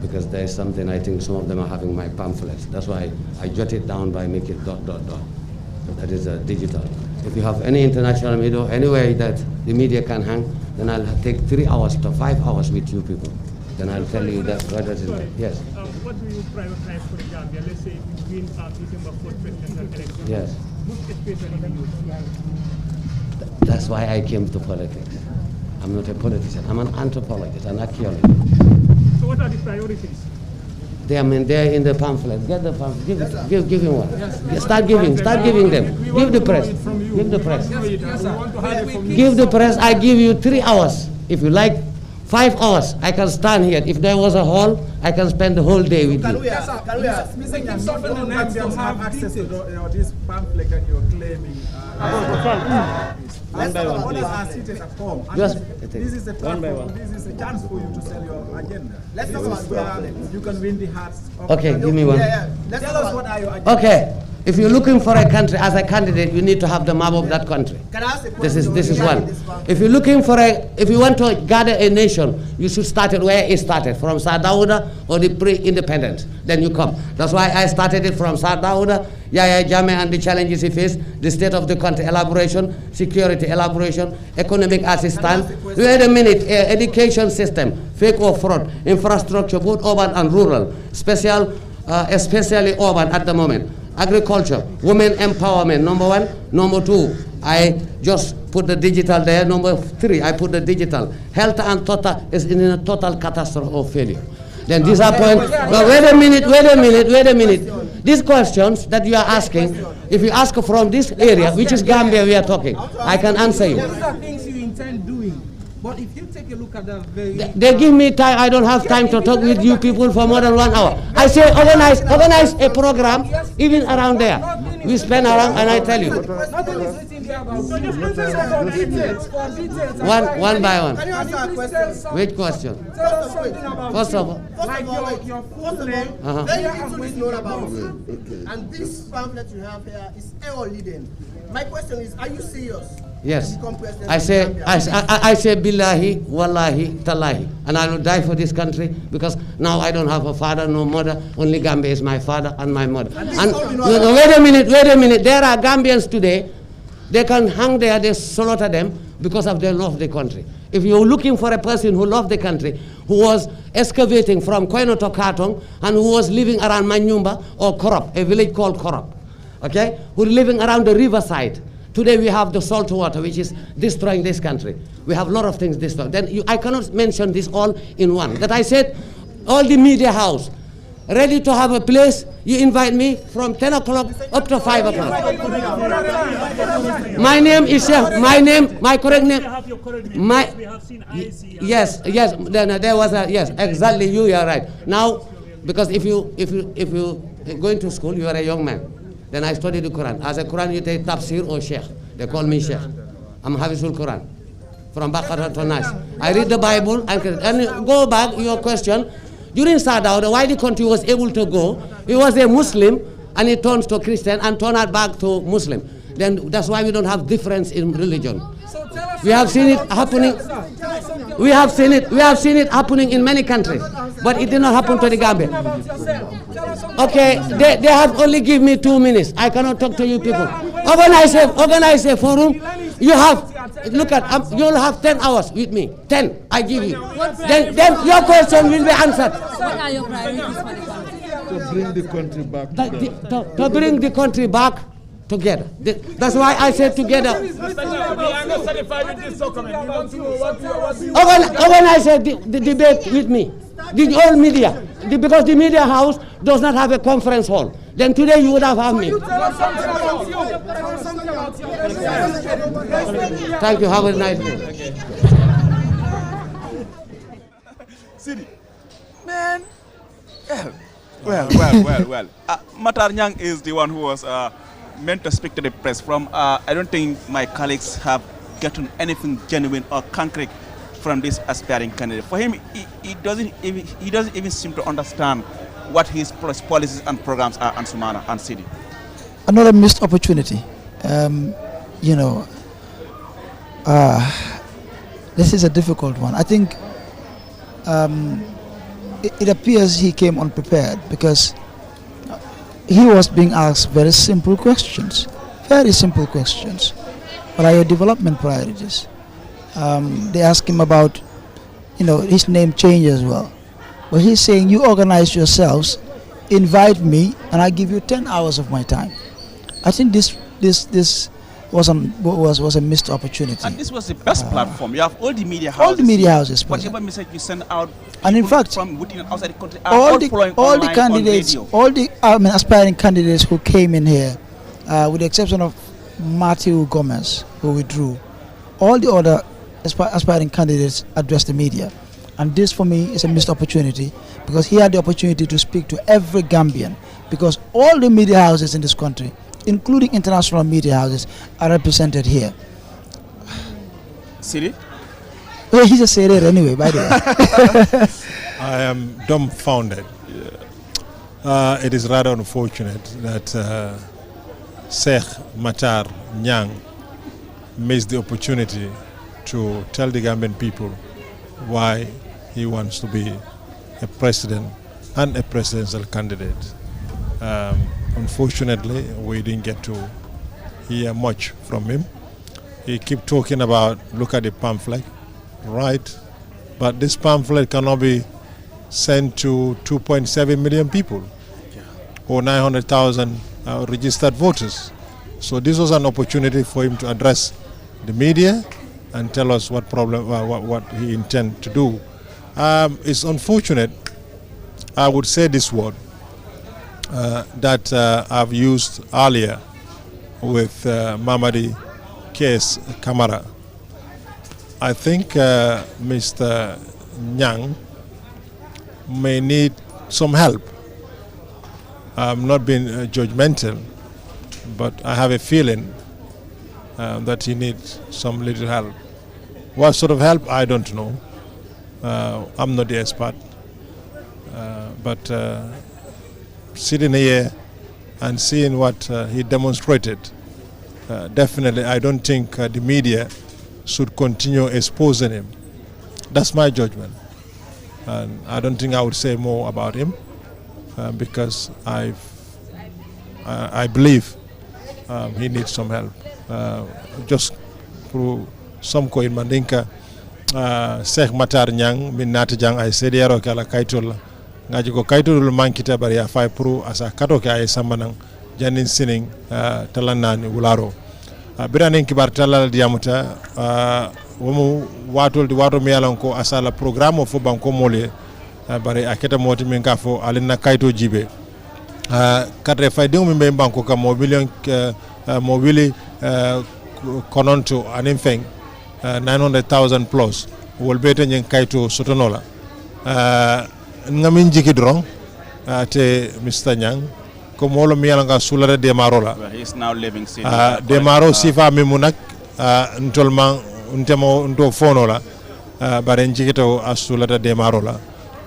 Because there's something, I think some of them are having my pamphlets. That's why I jot it down by making dot. That is digital. If you have any international media, anywhere that the media can hang, then I'll take 3 hours to 5 hours with you people. Then I'll tell you that what is it. Yes. What do you prioritize for the Gambia? Let's say between December 4th presidential election. Yes. Most especially the youth. That's why I came to politics. I'm not a politician. I'm an anthropologist, an archaeologist. So what are the priorities? They're in the pamphlet. Get the pamphlet. Give him one. Yes. Start giving them. Give the press. Give the press. Give the press. I give you 3 hours. If you like 5 hours, I can stand here. If there was a hall, I can spend the whole day with you. Have access to this pamphlet that you're claiming. One by one. Others are seated at home. This is a platform. This is a chance for you to sell your agenda. Let's talk about where you can win the hearts of Okay, give me one. Tell us what are your agendas. Okay. If you're looking for a country as a candidate, you need to have the map of that country. This is one. If you're looking for if you want to gather a nation, you should start it where it started, from Sadauda or the pre-independence. Then you come. That's why I started it from Sadauda, Yaya Jammeh and the challenges he faced, the state of the country elaboration, security elaboration, economic assistance. Wait a minute, education system, fake or fraud, infrastructure, both urban and rural, especially urban at the moment. Agriculture, women empowerment, number 1. Number 2, I just put the digital there. Number 3, I put the digital. Health and total is in a total catastrophe or failure. Then disappoint. But wait a minute. These questions that you are asking, if you ask from this area, which is Gambia we are talking, I can answer you. Those are things you intend doing. But if you take a look at the very... They give me time, I don't have time to talk with you people for more than 1 hour. I say organize a program, even around there. We spend around, and I tell you. Nothing is written there about details. One by one. Can you answer a question? Which question? Tell us something about First of all, like your full name. Very little is known about you. And this pamphlet you have here is all leading. My question is, are you serious? yes. I say billahi, wallahi, tallahi. And I will die for this country because now I don't have a father, no mother. Only Gambia is my father and my mother. And wait a minute. There are Gambians today, they can hang there, they slaughter them because of their love of the country. If you're looking for a person who loved the country, who was excavating from Koino to Katong, and who was living around Manyumba or Korop, a village called Korop, okay, who's living around the riverside. Today we have the salt water, which is destroying this country. We have a lot of things destroyed. Then I cannot mention this all in one. That I said, all the media house, ready to have a place, you invite me from 10 o'clock up to 5 o'clock. My name is Sheikh, my correct name. We have seen IC. Yes, then there was a, yes, exactly, you are right. Now, because if you going to school, you are a young man. Then I studied the Quran. As a Quran, you take tafsir or sheikh. They call me sheikh. I'm Hafizul Quran. From Baqarah to Nas. I read the Bible and go back, your question. During Sadao, why the country was able to go, he was a Muslim and he turns to Christian and turned back to Muslim. Then that's why we don't have difference in religion. We have seen it happening. We have seen it happening in many countries, but it did not happen to the Gambia. Okay, they have only give me 2 minutes. I cannot talk to you people. Organize a forum. You have, look at, you'll have 10 hours with me. 10, I give you. Then your question will be answered. What are your priorities for the country? To bring the country back together. To bring the country back together. That's why I said together. We are not satisfied with this document. We want to know what you Organize the debate with me. The whole media. Because the media house does not have a conference hall. Then today you would have had me. Thank you. Have a nice day. Sidi, man. Well. Matar Nyang is the one who was meant to speak to the press. I don't think my colleagues have gotten anything genuine or concrete from this aspiring candidate. For him, he doesn't even seem to understand what his policies and programs are on Sumana and Sidi. Another missed opportunity. This is a difficult one. I think it appears he came unprepared because he was being asked very simple questions. What are your development priorities? They ask him about, his name change as well. But he's saying, you organize yourselves, invite me, and I give you 10 hours of my time. I think this was a missed opportunity. And this was the best platform. You have all the media houses. All the media houses. Whatever message you send out, and in fact, from within and outside the country, all the candidates, aspiring candidates who came in here, with the exception of Matthew Gomez, who withdrew, all the other aspiring candidates addressed the media. And this for me is a missed opportunity because he had the opportunity to speak to every Gambian, because all the media houses in this country, including international media houses, are represented here. Siri? Well, he just said it anyway, by the way. I am dumbfounded. It is rather unfortunate that Sheikh Matar Nyang missed the opportunity to tell the Gambian people why he wants to be a president and a presidential candidate. Unfortunately, we didn't get to hear much from him. He kept talking about, look at the pamphlet, right? But this pamphlet cannot be sent to 2.7 million people or 900,000 registered voters. So this was an opportunity for him to address the media and tell us what he intends to do. It's unfortunate. I would say this word. that I've used earlier with Mamadi case Kamara. I think Mr. Nyang may need some help. I'm not being judgmental, but I have a feeling that he needs some little help. What sort of help, I don't know. I'm not the expert. But sitting here and seeing what he demonstrated, definitely I don't think the media should continue exposing him. That's my judgment. And I don't think I would say more about him because I believe he needs some help. Just through some ko in Mandinka, Sheikh Matar Nyang min nati jang ay sediyaro kala kaytol ngaji ko kaytol mankita bari ya fay pro asa kato ke ay sambanang janin sining talanani wularo biranen kibar talal diamuta womu watol di wato mi yalan ko asala programme fo banko mole bari aketa moti min ka fo alina kayto jibe kadre fay dum min be banko kam mo million mo wili kononto anin feng 900,000 plus wol bete nyen kayto sotonola ngamin jiki drong te Mr. Nyang ko molo mi yalanga sulare de marola he is now living city de maro sifa mimunak ntolma ntemo ndo fonola bare jikito asulata de marola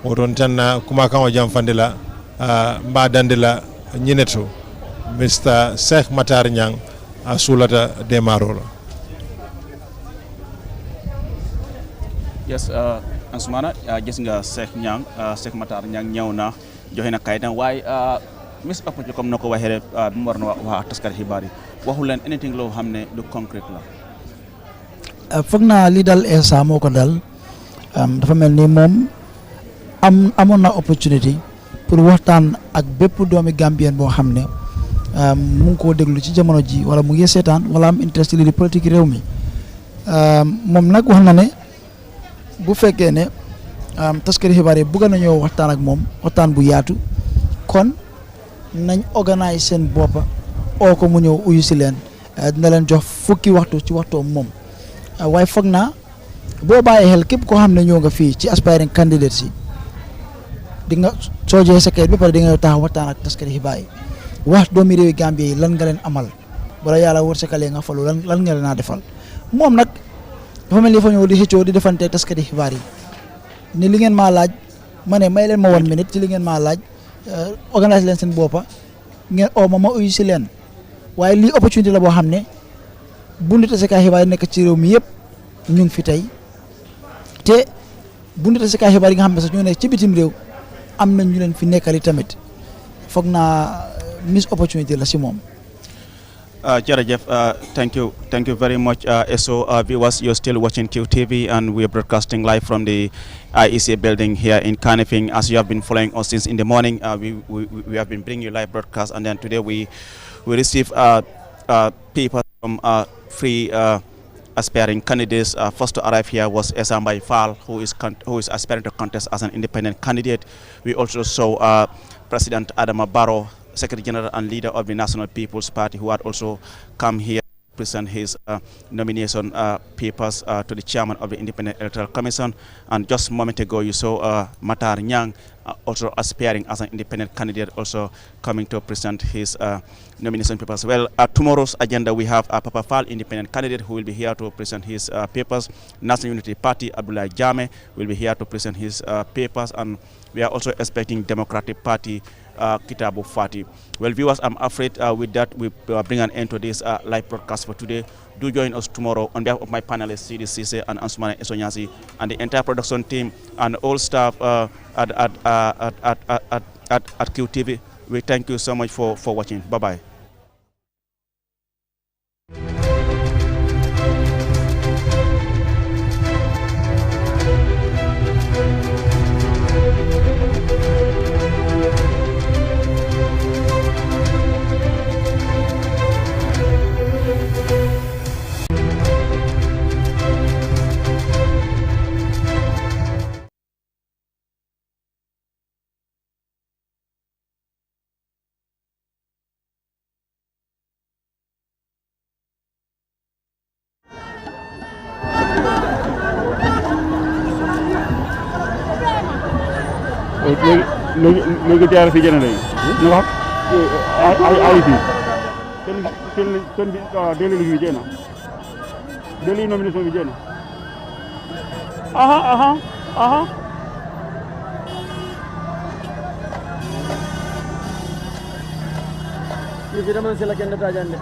odon tan kuma kan jam fandila mba dandila nyineto Mr. Sheikh Matar Nyang asulata de marola. Yes, Ansumana, gis nga Sheikh Nyang, Sheikh Matar Nyang ñëw na joxe na kayitam waaye Miss Opportunity comme nako waxee rek bi mu war na wax taskati xibaar yi waxu leen anything loo xam ne du concrete la. foog naa li dal Essa moo ko dal dafa mel ni moom amoon na opportunity pour waxtaan ak bépp doomi Gambien boo xam ne mu ngi koo déglu ci jamono ji wala mu ngi seetaan wala am interest li di politique réew mi moom nag wax na ne bu fekkee ne taskati xibaar yi bëgg nañoo waxtaan ak moom waxtaan bu yaatu kon nañ organise seen boppa oo ko mu ñëw uyu si leen dina leen jox fukki waxtu ci waxtoom moom waaye foog naa boo bàyyee xel képp koo xam ne ñëw nga fii ci aspiring candidate si di nga soo joxee sa kayit ba pare di nga taxaw waxtaan ak taskati xibaar yi wax doomi réewi Gambie yi lan nga leen amal bala yàlla wërsëgalee nga falu lan nga leen a defal moom nag dafa mel ni fa ñëw di xëccoo di defante taskati xibaar yi ni li ngeen maa laaj ma ne may leen ma 1 minute ci li ngeen maa laaj organise leen seen boppa ngeen oo ma uyu si leen waaye lii opportunité la boo xam ne bundu tasakaay xibaar yi nekk ci réew mi yëpp ñu ngi fi tey te bundu tasakaay xibaar yi nga xam ne sax ñoo nekk ci bitim réew am nañ ñu leen fi nekkali tamit foog naa miss opportunité la si moom. Jerejef, thank you very much. So viewers, you're still watching QTV and we're broadcasting live from the IEC building here in Kanifing. As you have been following us since in the morning, we have been bringing you live broadcast, and then today we receive people from three aspiring candidates. First to arrive here was Esambai Fall, who is aspiring to contest as an independent candidate. We also saw President Adama Barrow, Secretary General and leader of the National People's Party, who had also come here to present his nomination papers to the chairman of the Independent Electoral Commission. And just a moment ago, you saw Matar Nyang also aspiring as an independent candidate, also coming to present his nomination papers. Well, tomorrow's agenda, we have Papa Fall, independent candidate, who will be here to present his papers. National Unity Party, Abdullah Jame, will be here to present his papers. And we are also expecting Democratic Party, Kitabu Fati. Well, viewers, I'm afraid with that we bring an end to this live broadcast for today. Do join us tomorrow on behalf of my panelists, CD Cisse and Ansumana Esonyasi, and the entire production team and all staff at QTV. We thank you so much for watching. Bye-bye. léegi teer fi jëne lay no wax ay fi ten dele li jena dele nomination bi jena aha ni fi dama la kenn tajande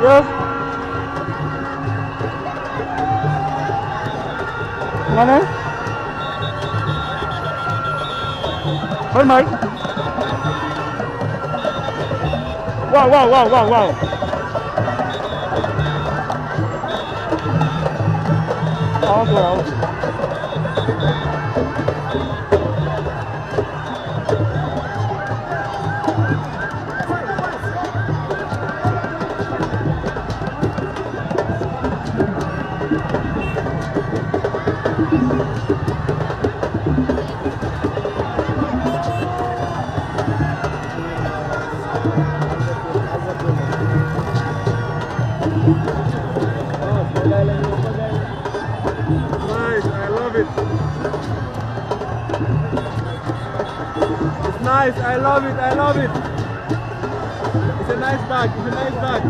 Yes. Mana? Hey, Mike. Wow, wow, wow, wow, wow. Okay. Nice, I love it. It's nice, I love it, I love it. It's a nice bag, it's a nice bag.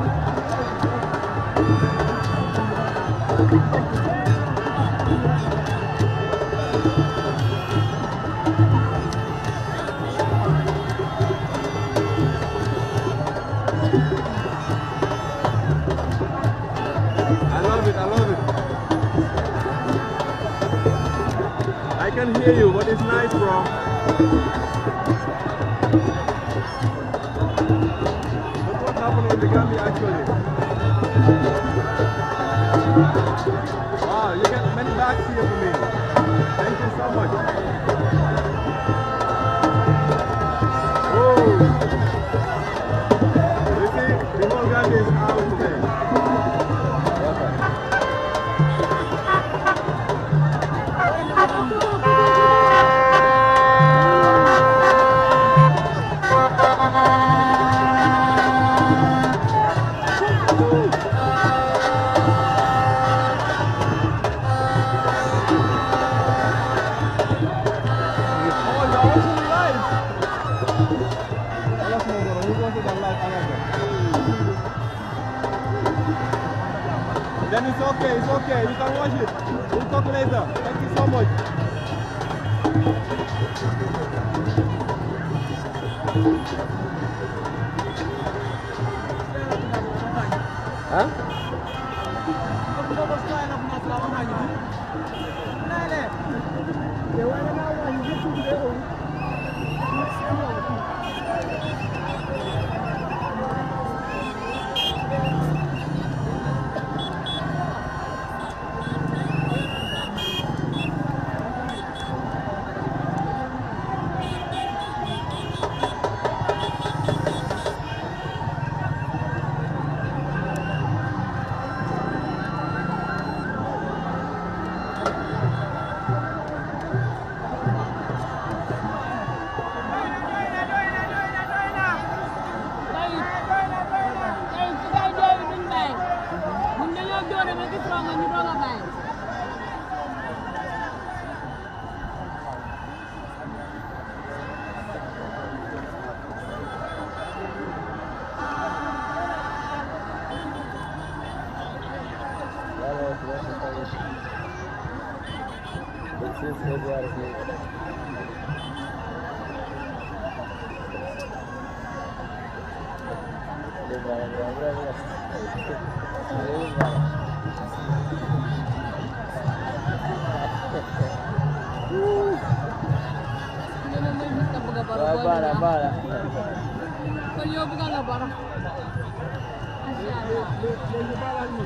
I love it, I love it. I can hear you, but it's nice, bro. Look what's happening in the Gambia, actually. Wow, you get many bags here for me. Thank you so much. Oh. You see, the whole Gambia is out today. Then it's okay, you can watch it. We'll talk later. Thank you so much. Huh?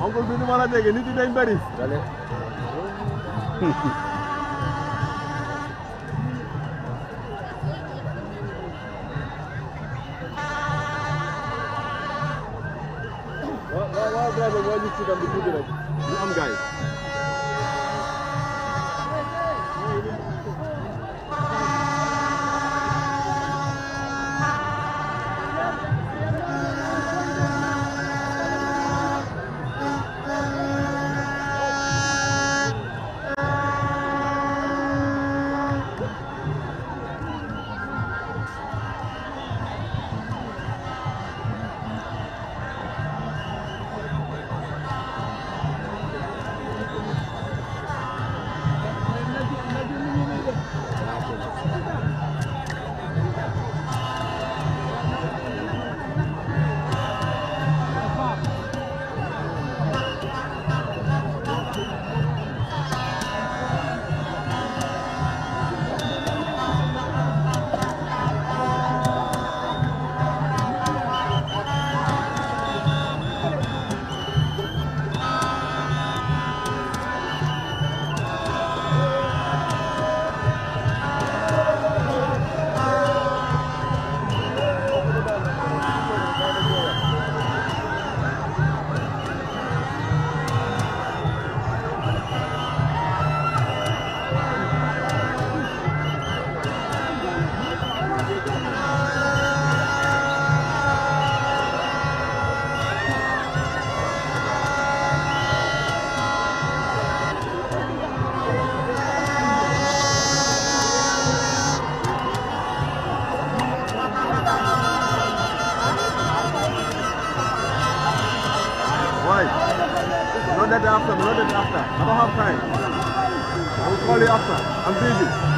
Uncle Bini mana dégg nit yi dañ bari. Waaw brother boo ñu ci dem di tuuti rek ñu am gaay. Not that after. Not that after. I don't have time. I will call you after. I'm busy.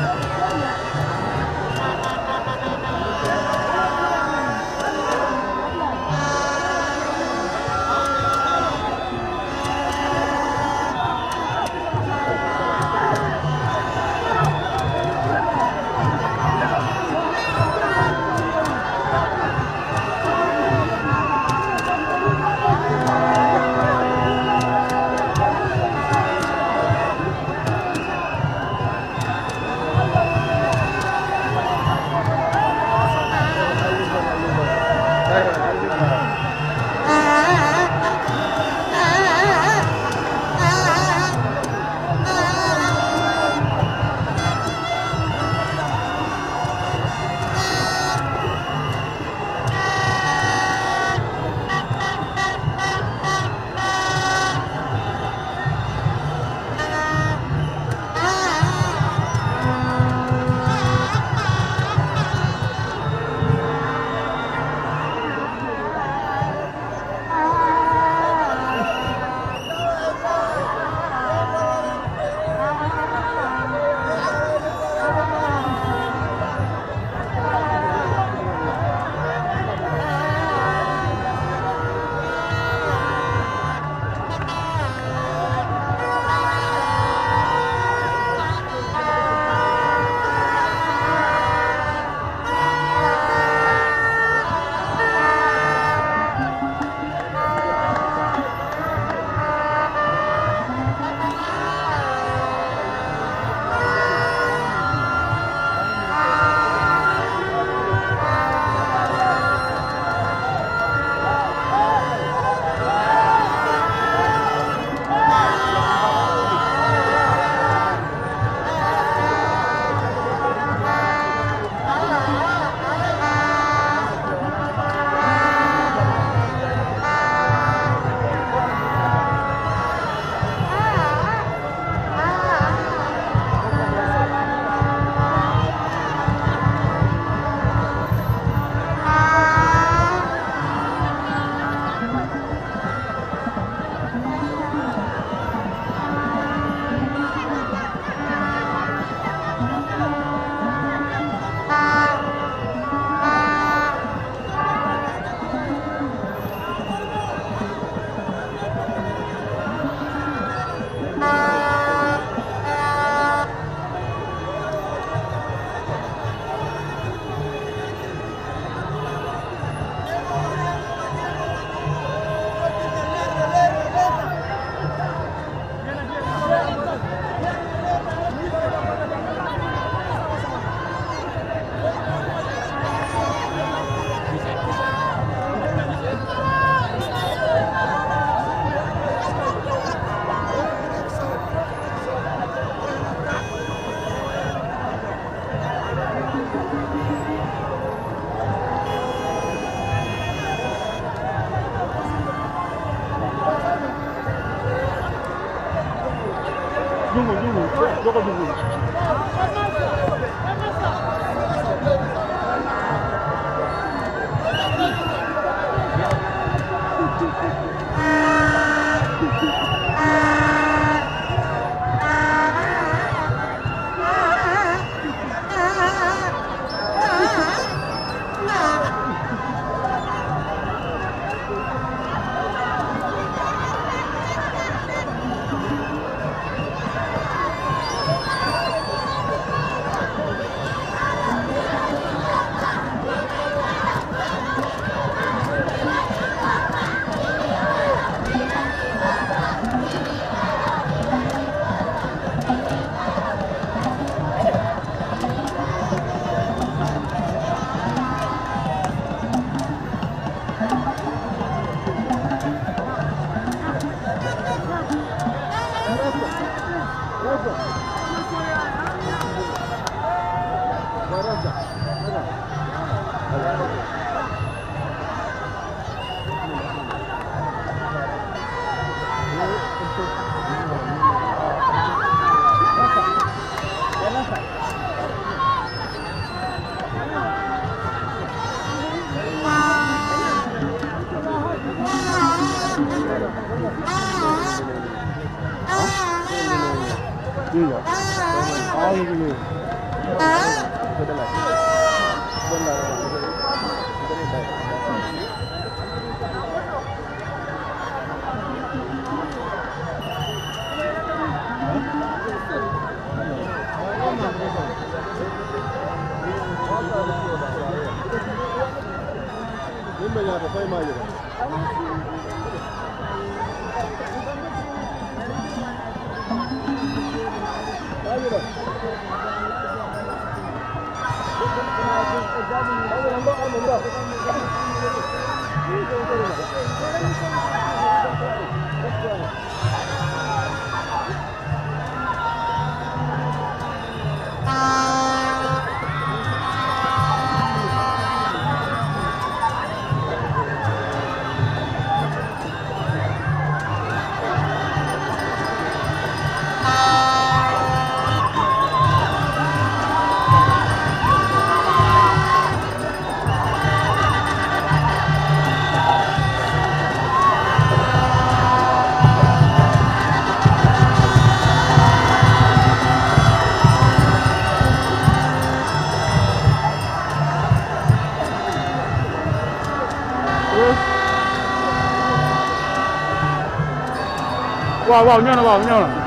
Wow, ñëw na.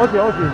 Ok.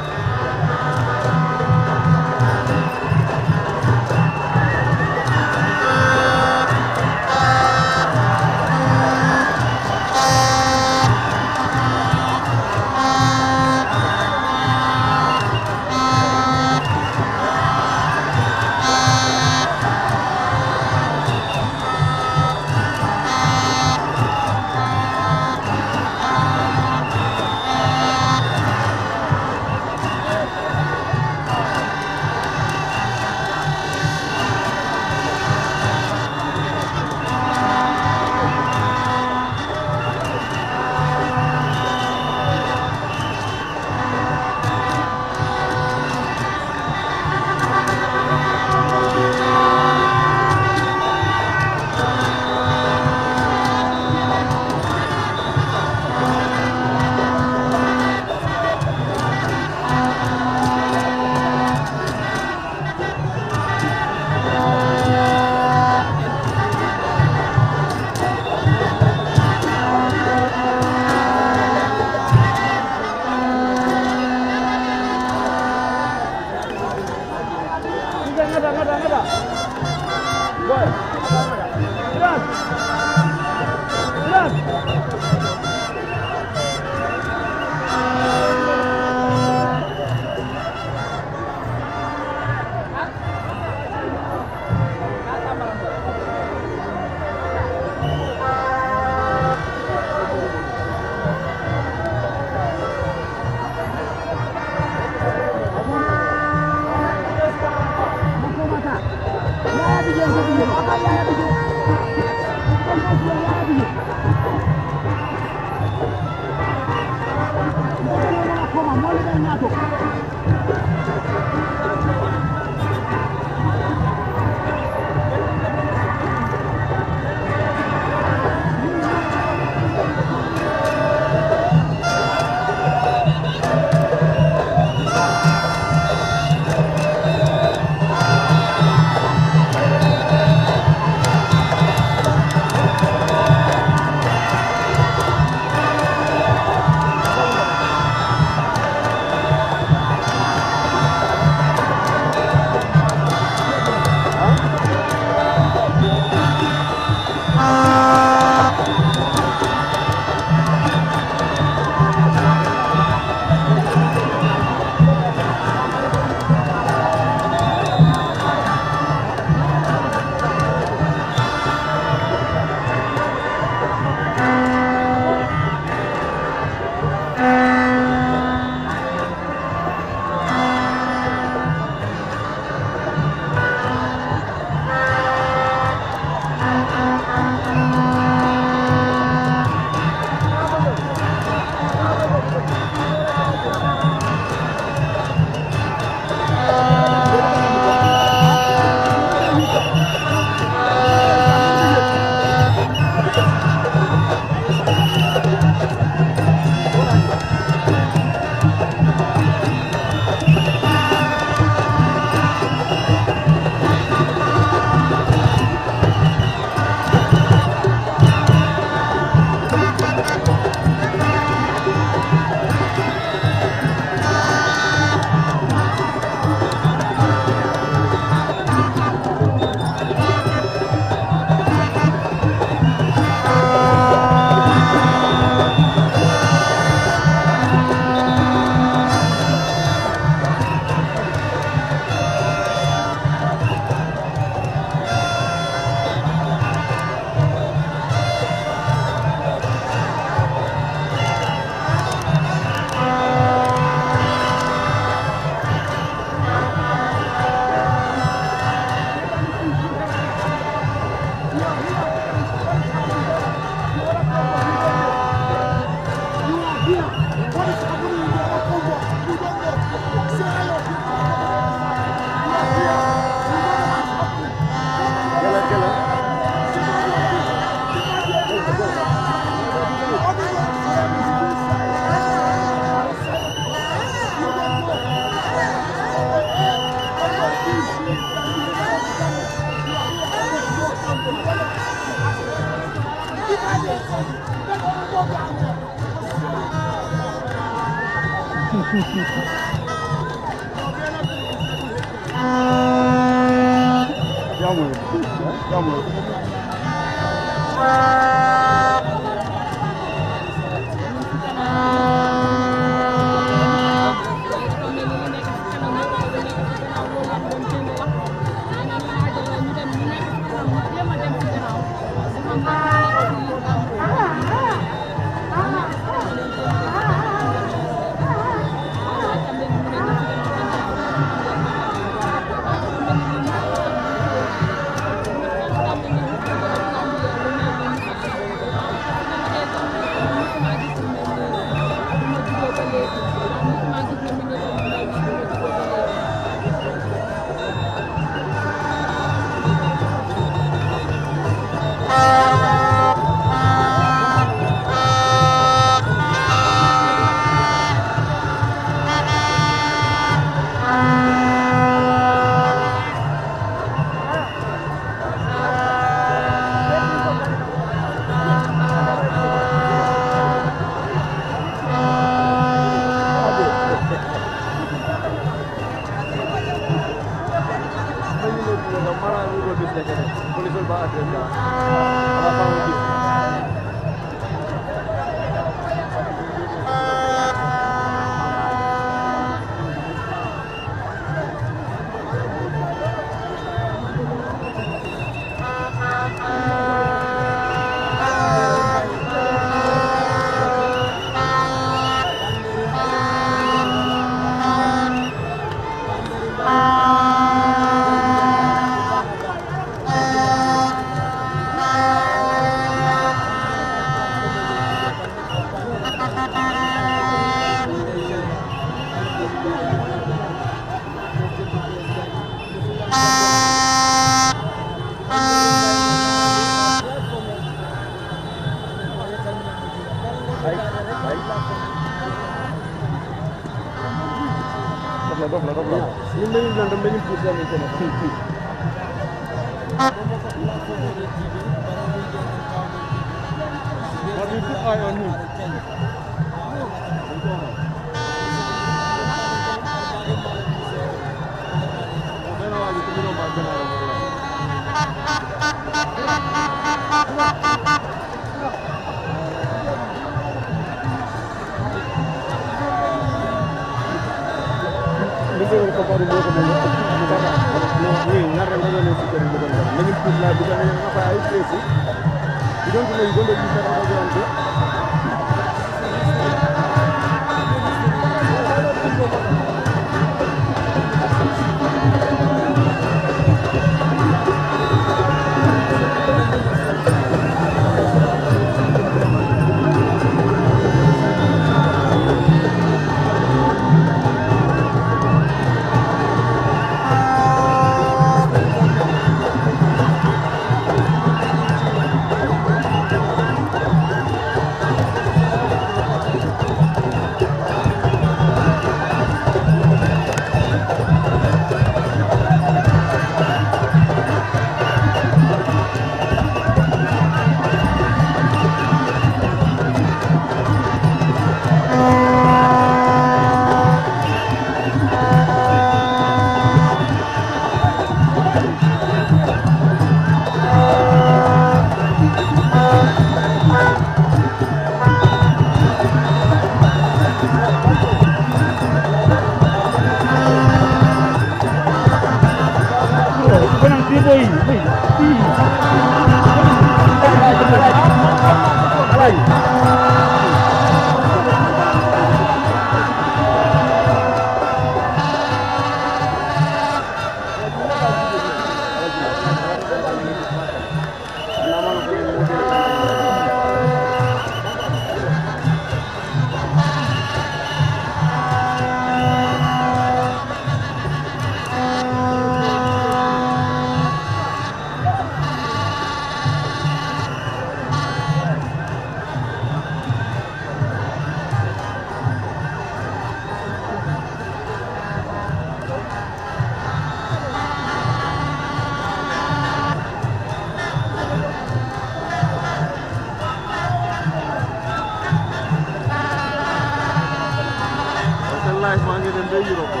life maa ngi dem ba Europe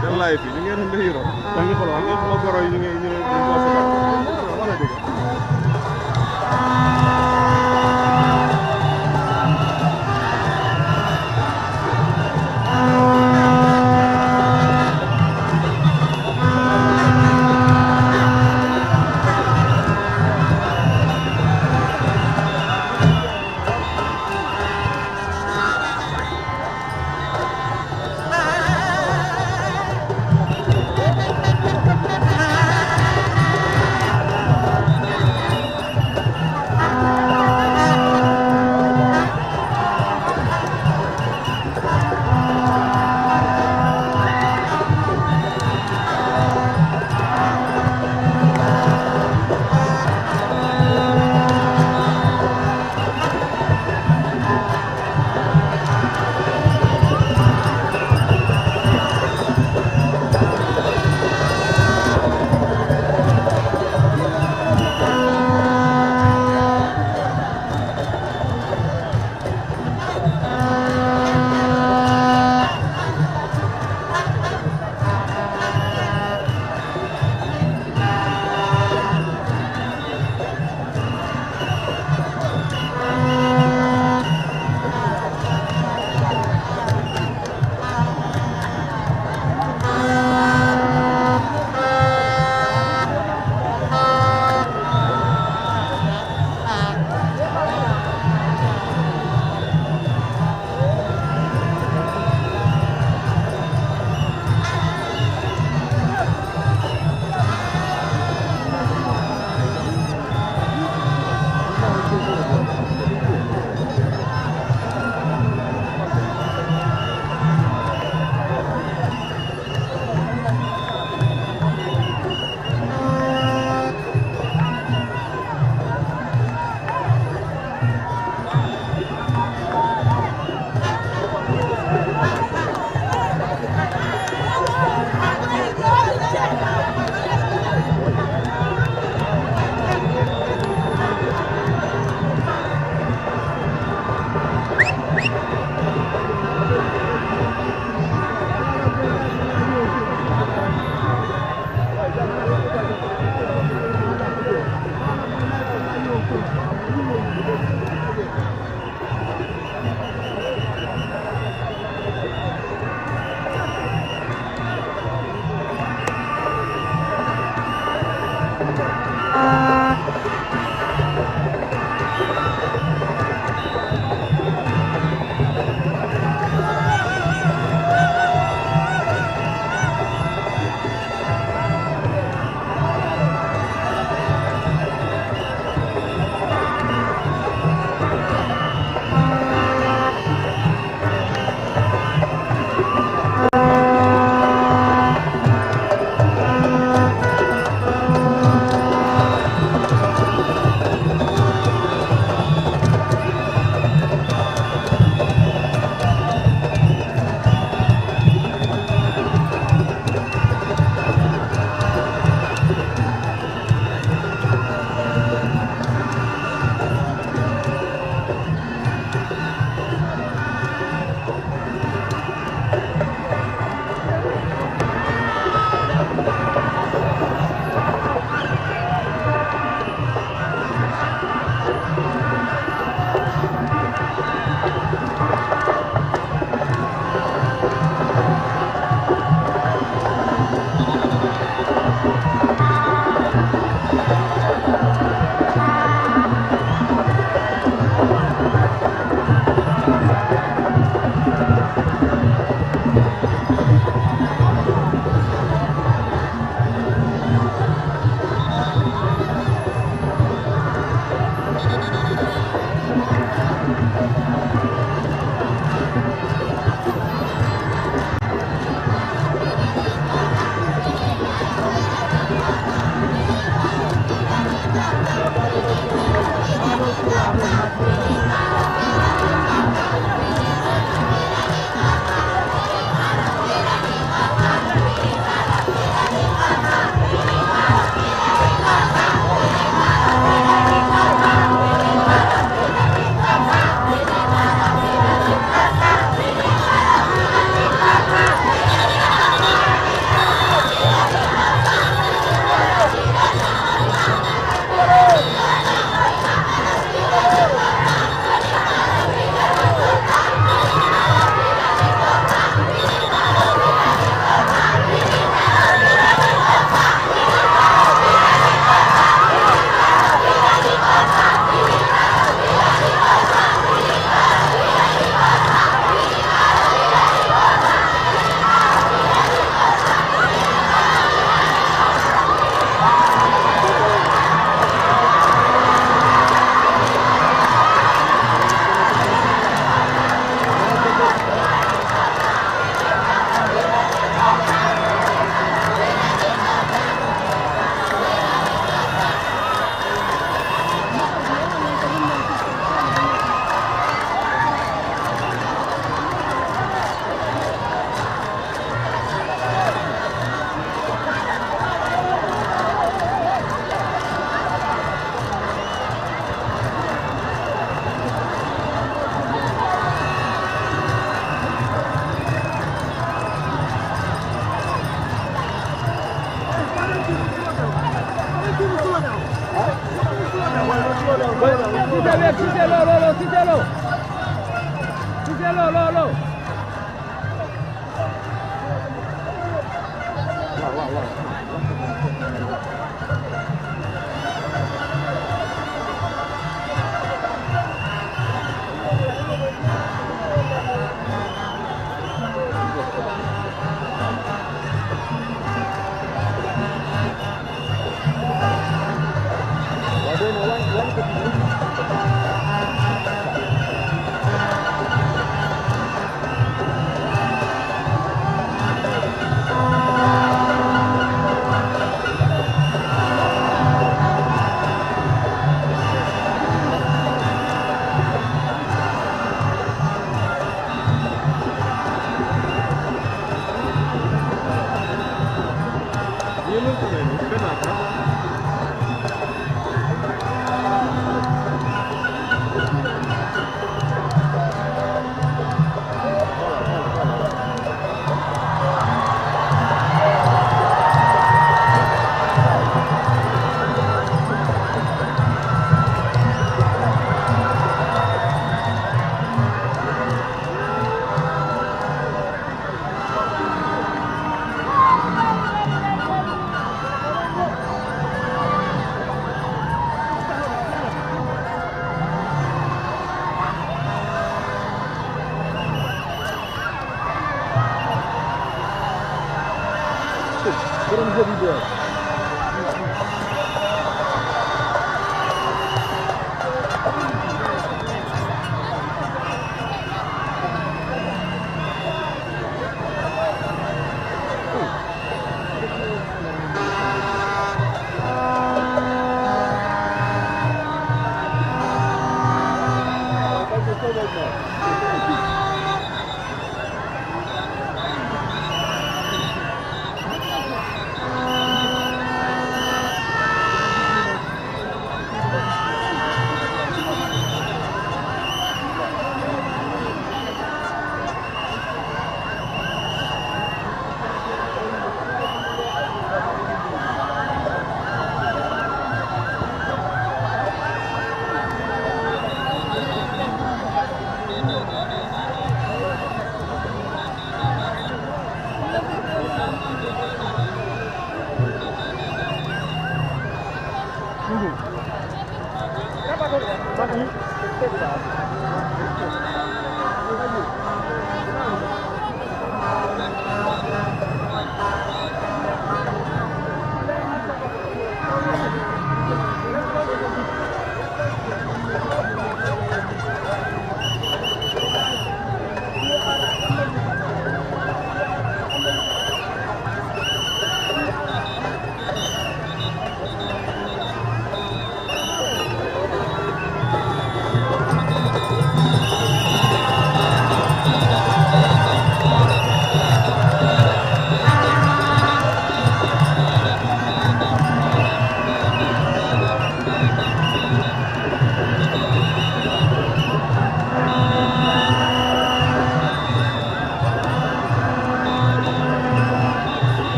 seen life yi ñu ngi dem ba Europe yaa ngi xool nga suma goro yi ñu ngi ko seetaan wala dëgg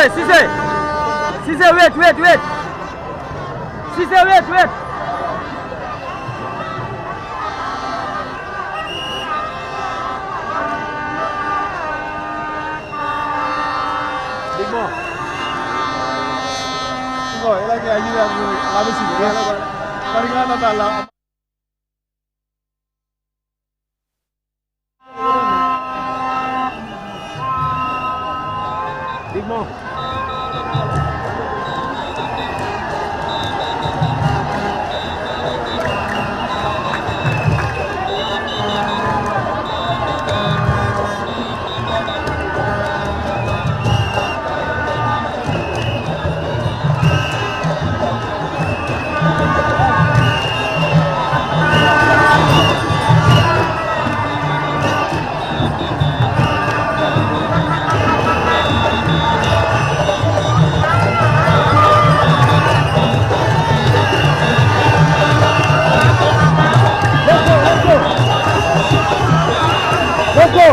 Cisse, wait. Cisse, wait. Big Mo. Ilagi ajira ngabisi. Paringana tala. Big Mo. Let's go.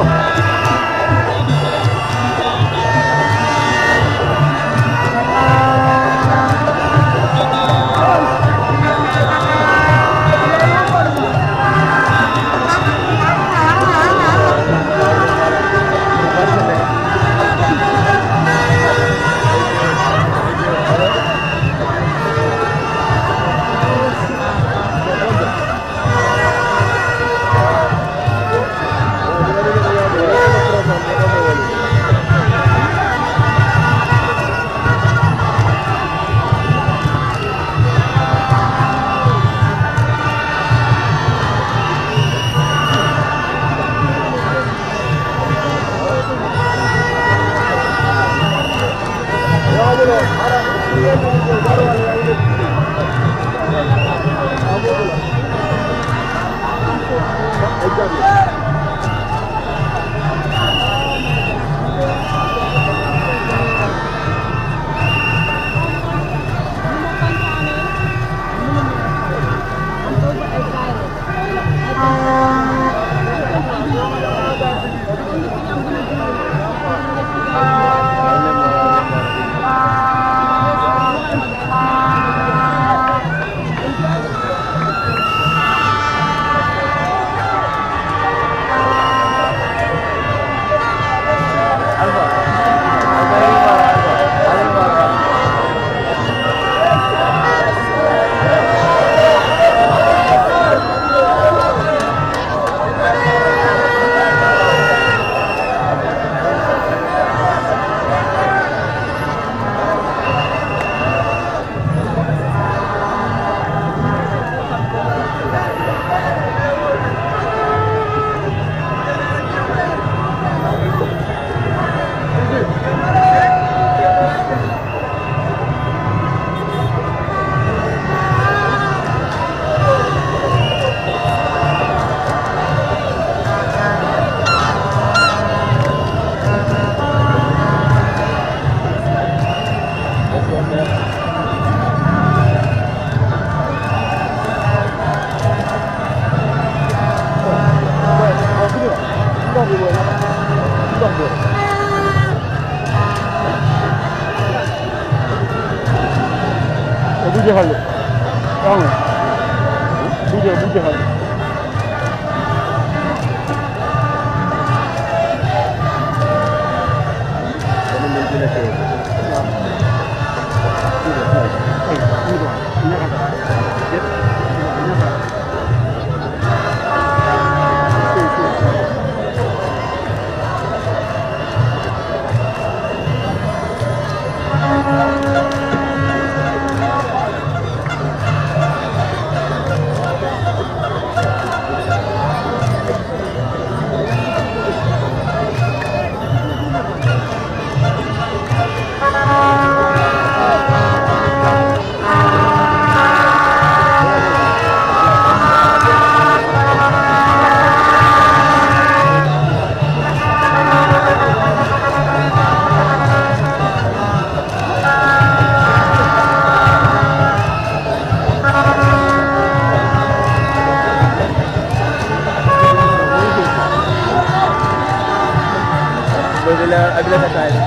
Abila sa tayo.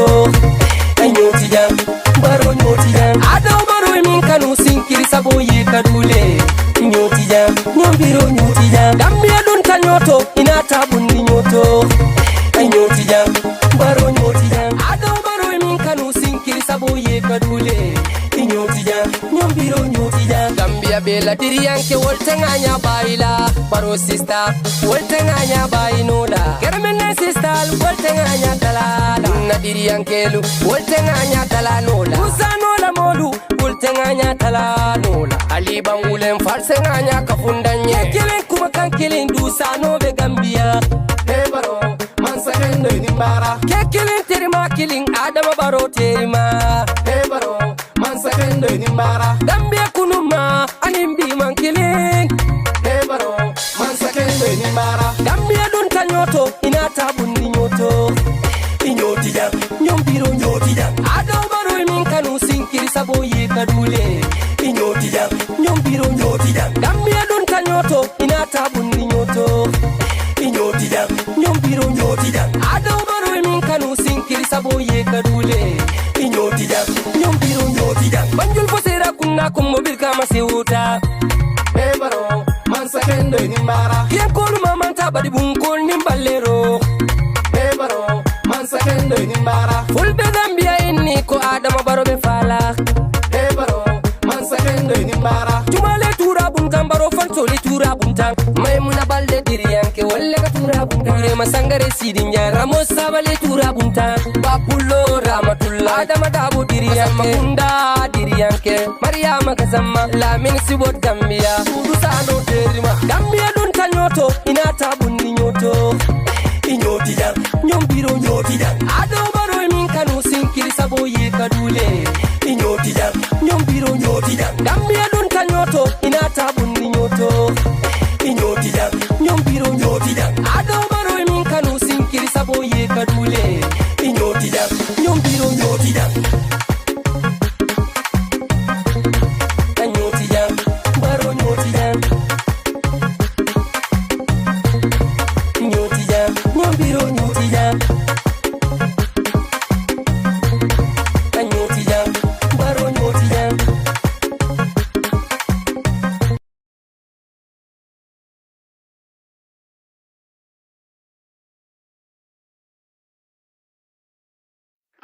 nyoto nyoti jam baro nyoti jam ado baro min kanu sinkiri sabo ye kadule nyoti jam nyombiro nyoti jam Gambia dun ta nyoto ina tabun ni nyoto nyoti jam baro nyoti jam ado baro min kanu sinkiri sabo ye kadule nyoti jam nyombiro nyoti jam Gambia bela diriyanke woltanganya baila baro sister woltanganya bainola kermene sister woltanganya talala na diriyankelu woltanganya talanola usanola modu woltanganya talanola ali bangulen farsenganya kafundanye kelen kuma kan kelen dusano be Gambia he baro mansa hendo nimbara kelen terima killing adama baro terima he baro mansa hendo nimbara Gambia kunuma animbi man killing he baro mansa hendo nimbara Gambia dun tanyoto ina tabundi nyoto nyoti jam nyombiro nyoti jam ado baro min kanu sinkiri sabo ye kadule nyoti jam nyombiro nyoti jam Gambia dun tanyoto ina tabundi nyoto nyoti jam nyombiro nyoti jam ado baro min kanu sinkiri sabo ye kadule nyoti jam nyombiro nyoti jam banjul fosera kunna kum mobil kama sewuta e baro mansa kendo nimbara yen ko mama tabadi bun ko nimballero e baro mansa kendo nimbara fulbe Gambia inni ko adama baro be fala e baro mansa kendo nimbara tumale tura bun gambaro fantoli tura bun tan maymuna balde diriyanke wolle ka tura bun tan masangare sidin yara mosabale tura bun tan bapulo ramatullah adama dabu diriyanke makunda diriyanke maryama kazamma la min sibot Gambia tudu sano terima Gambia dun tanyoto ina tabundi nyoto nyoti jam nyombiro nyoti jam ado baro min kanu sinkiri sabo ye kadule nyoti jam nyombiro nyoti jam Gambia dun tanyoto ina tabundi nyoto nyoti jam nyombiro nyoti jam ado baro min kanu sinkiri sabo ye kadule nyoti jam nyombiro nyoti jam nyoti jam baro nyoti jam nyoti jam nyombiro nyoti jam nyoti jam baro nyoti jam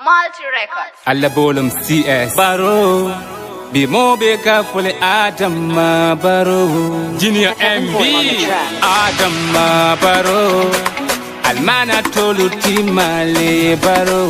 Multi Records. Alla bolum CS Baro Bimo beka fule Adama Baro Junior MB Adama Baro Almana tolu timale Baro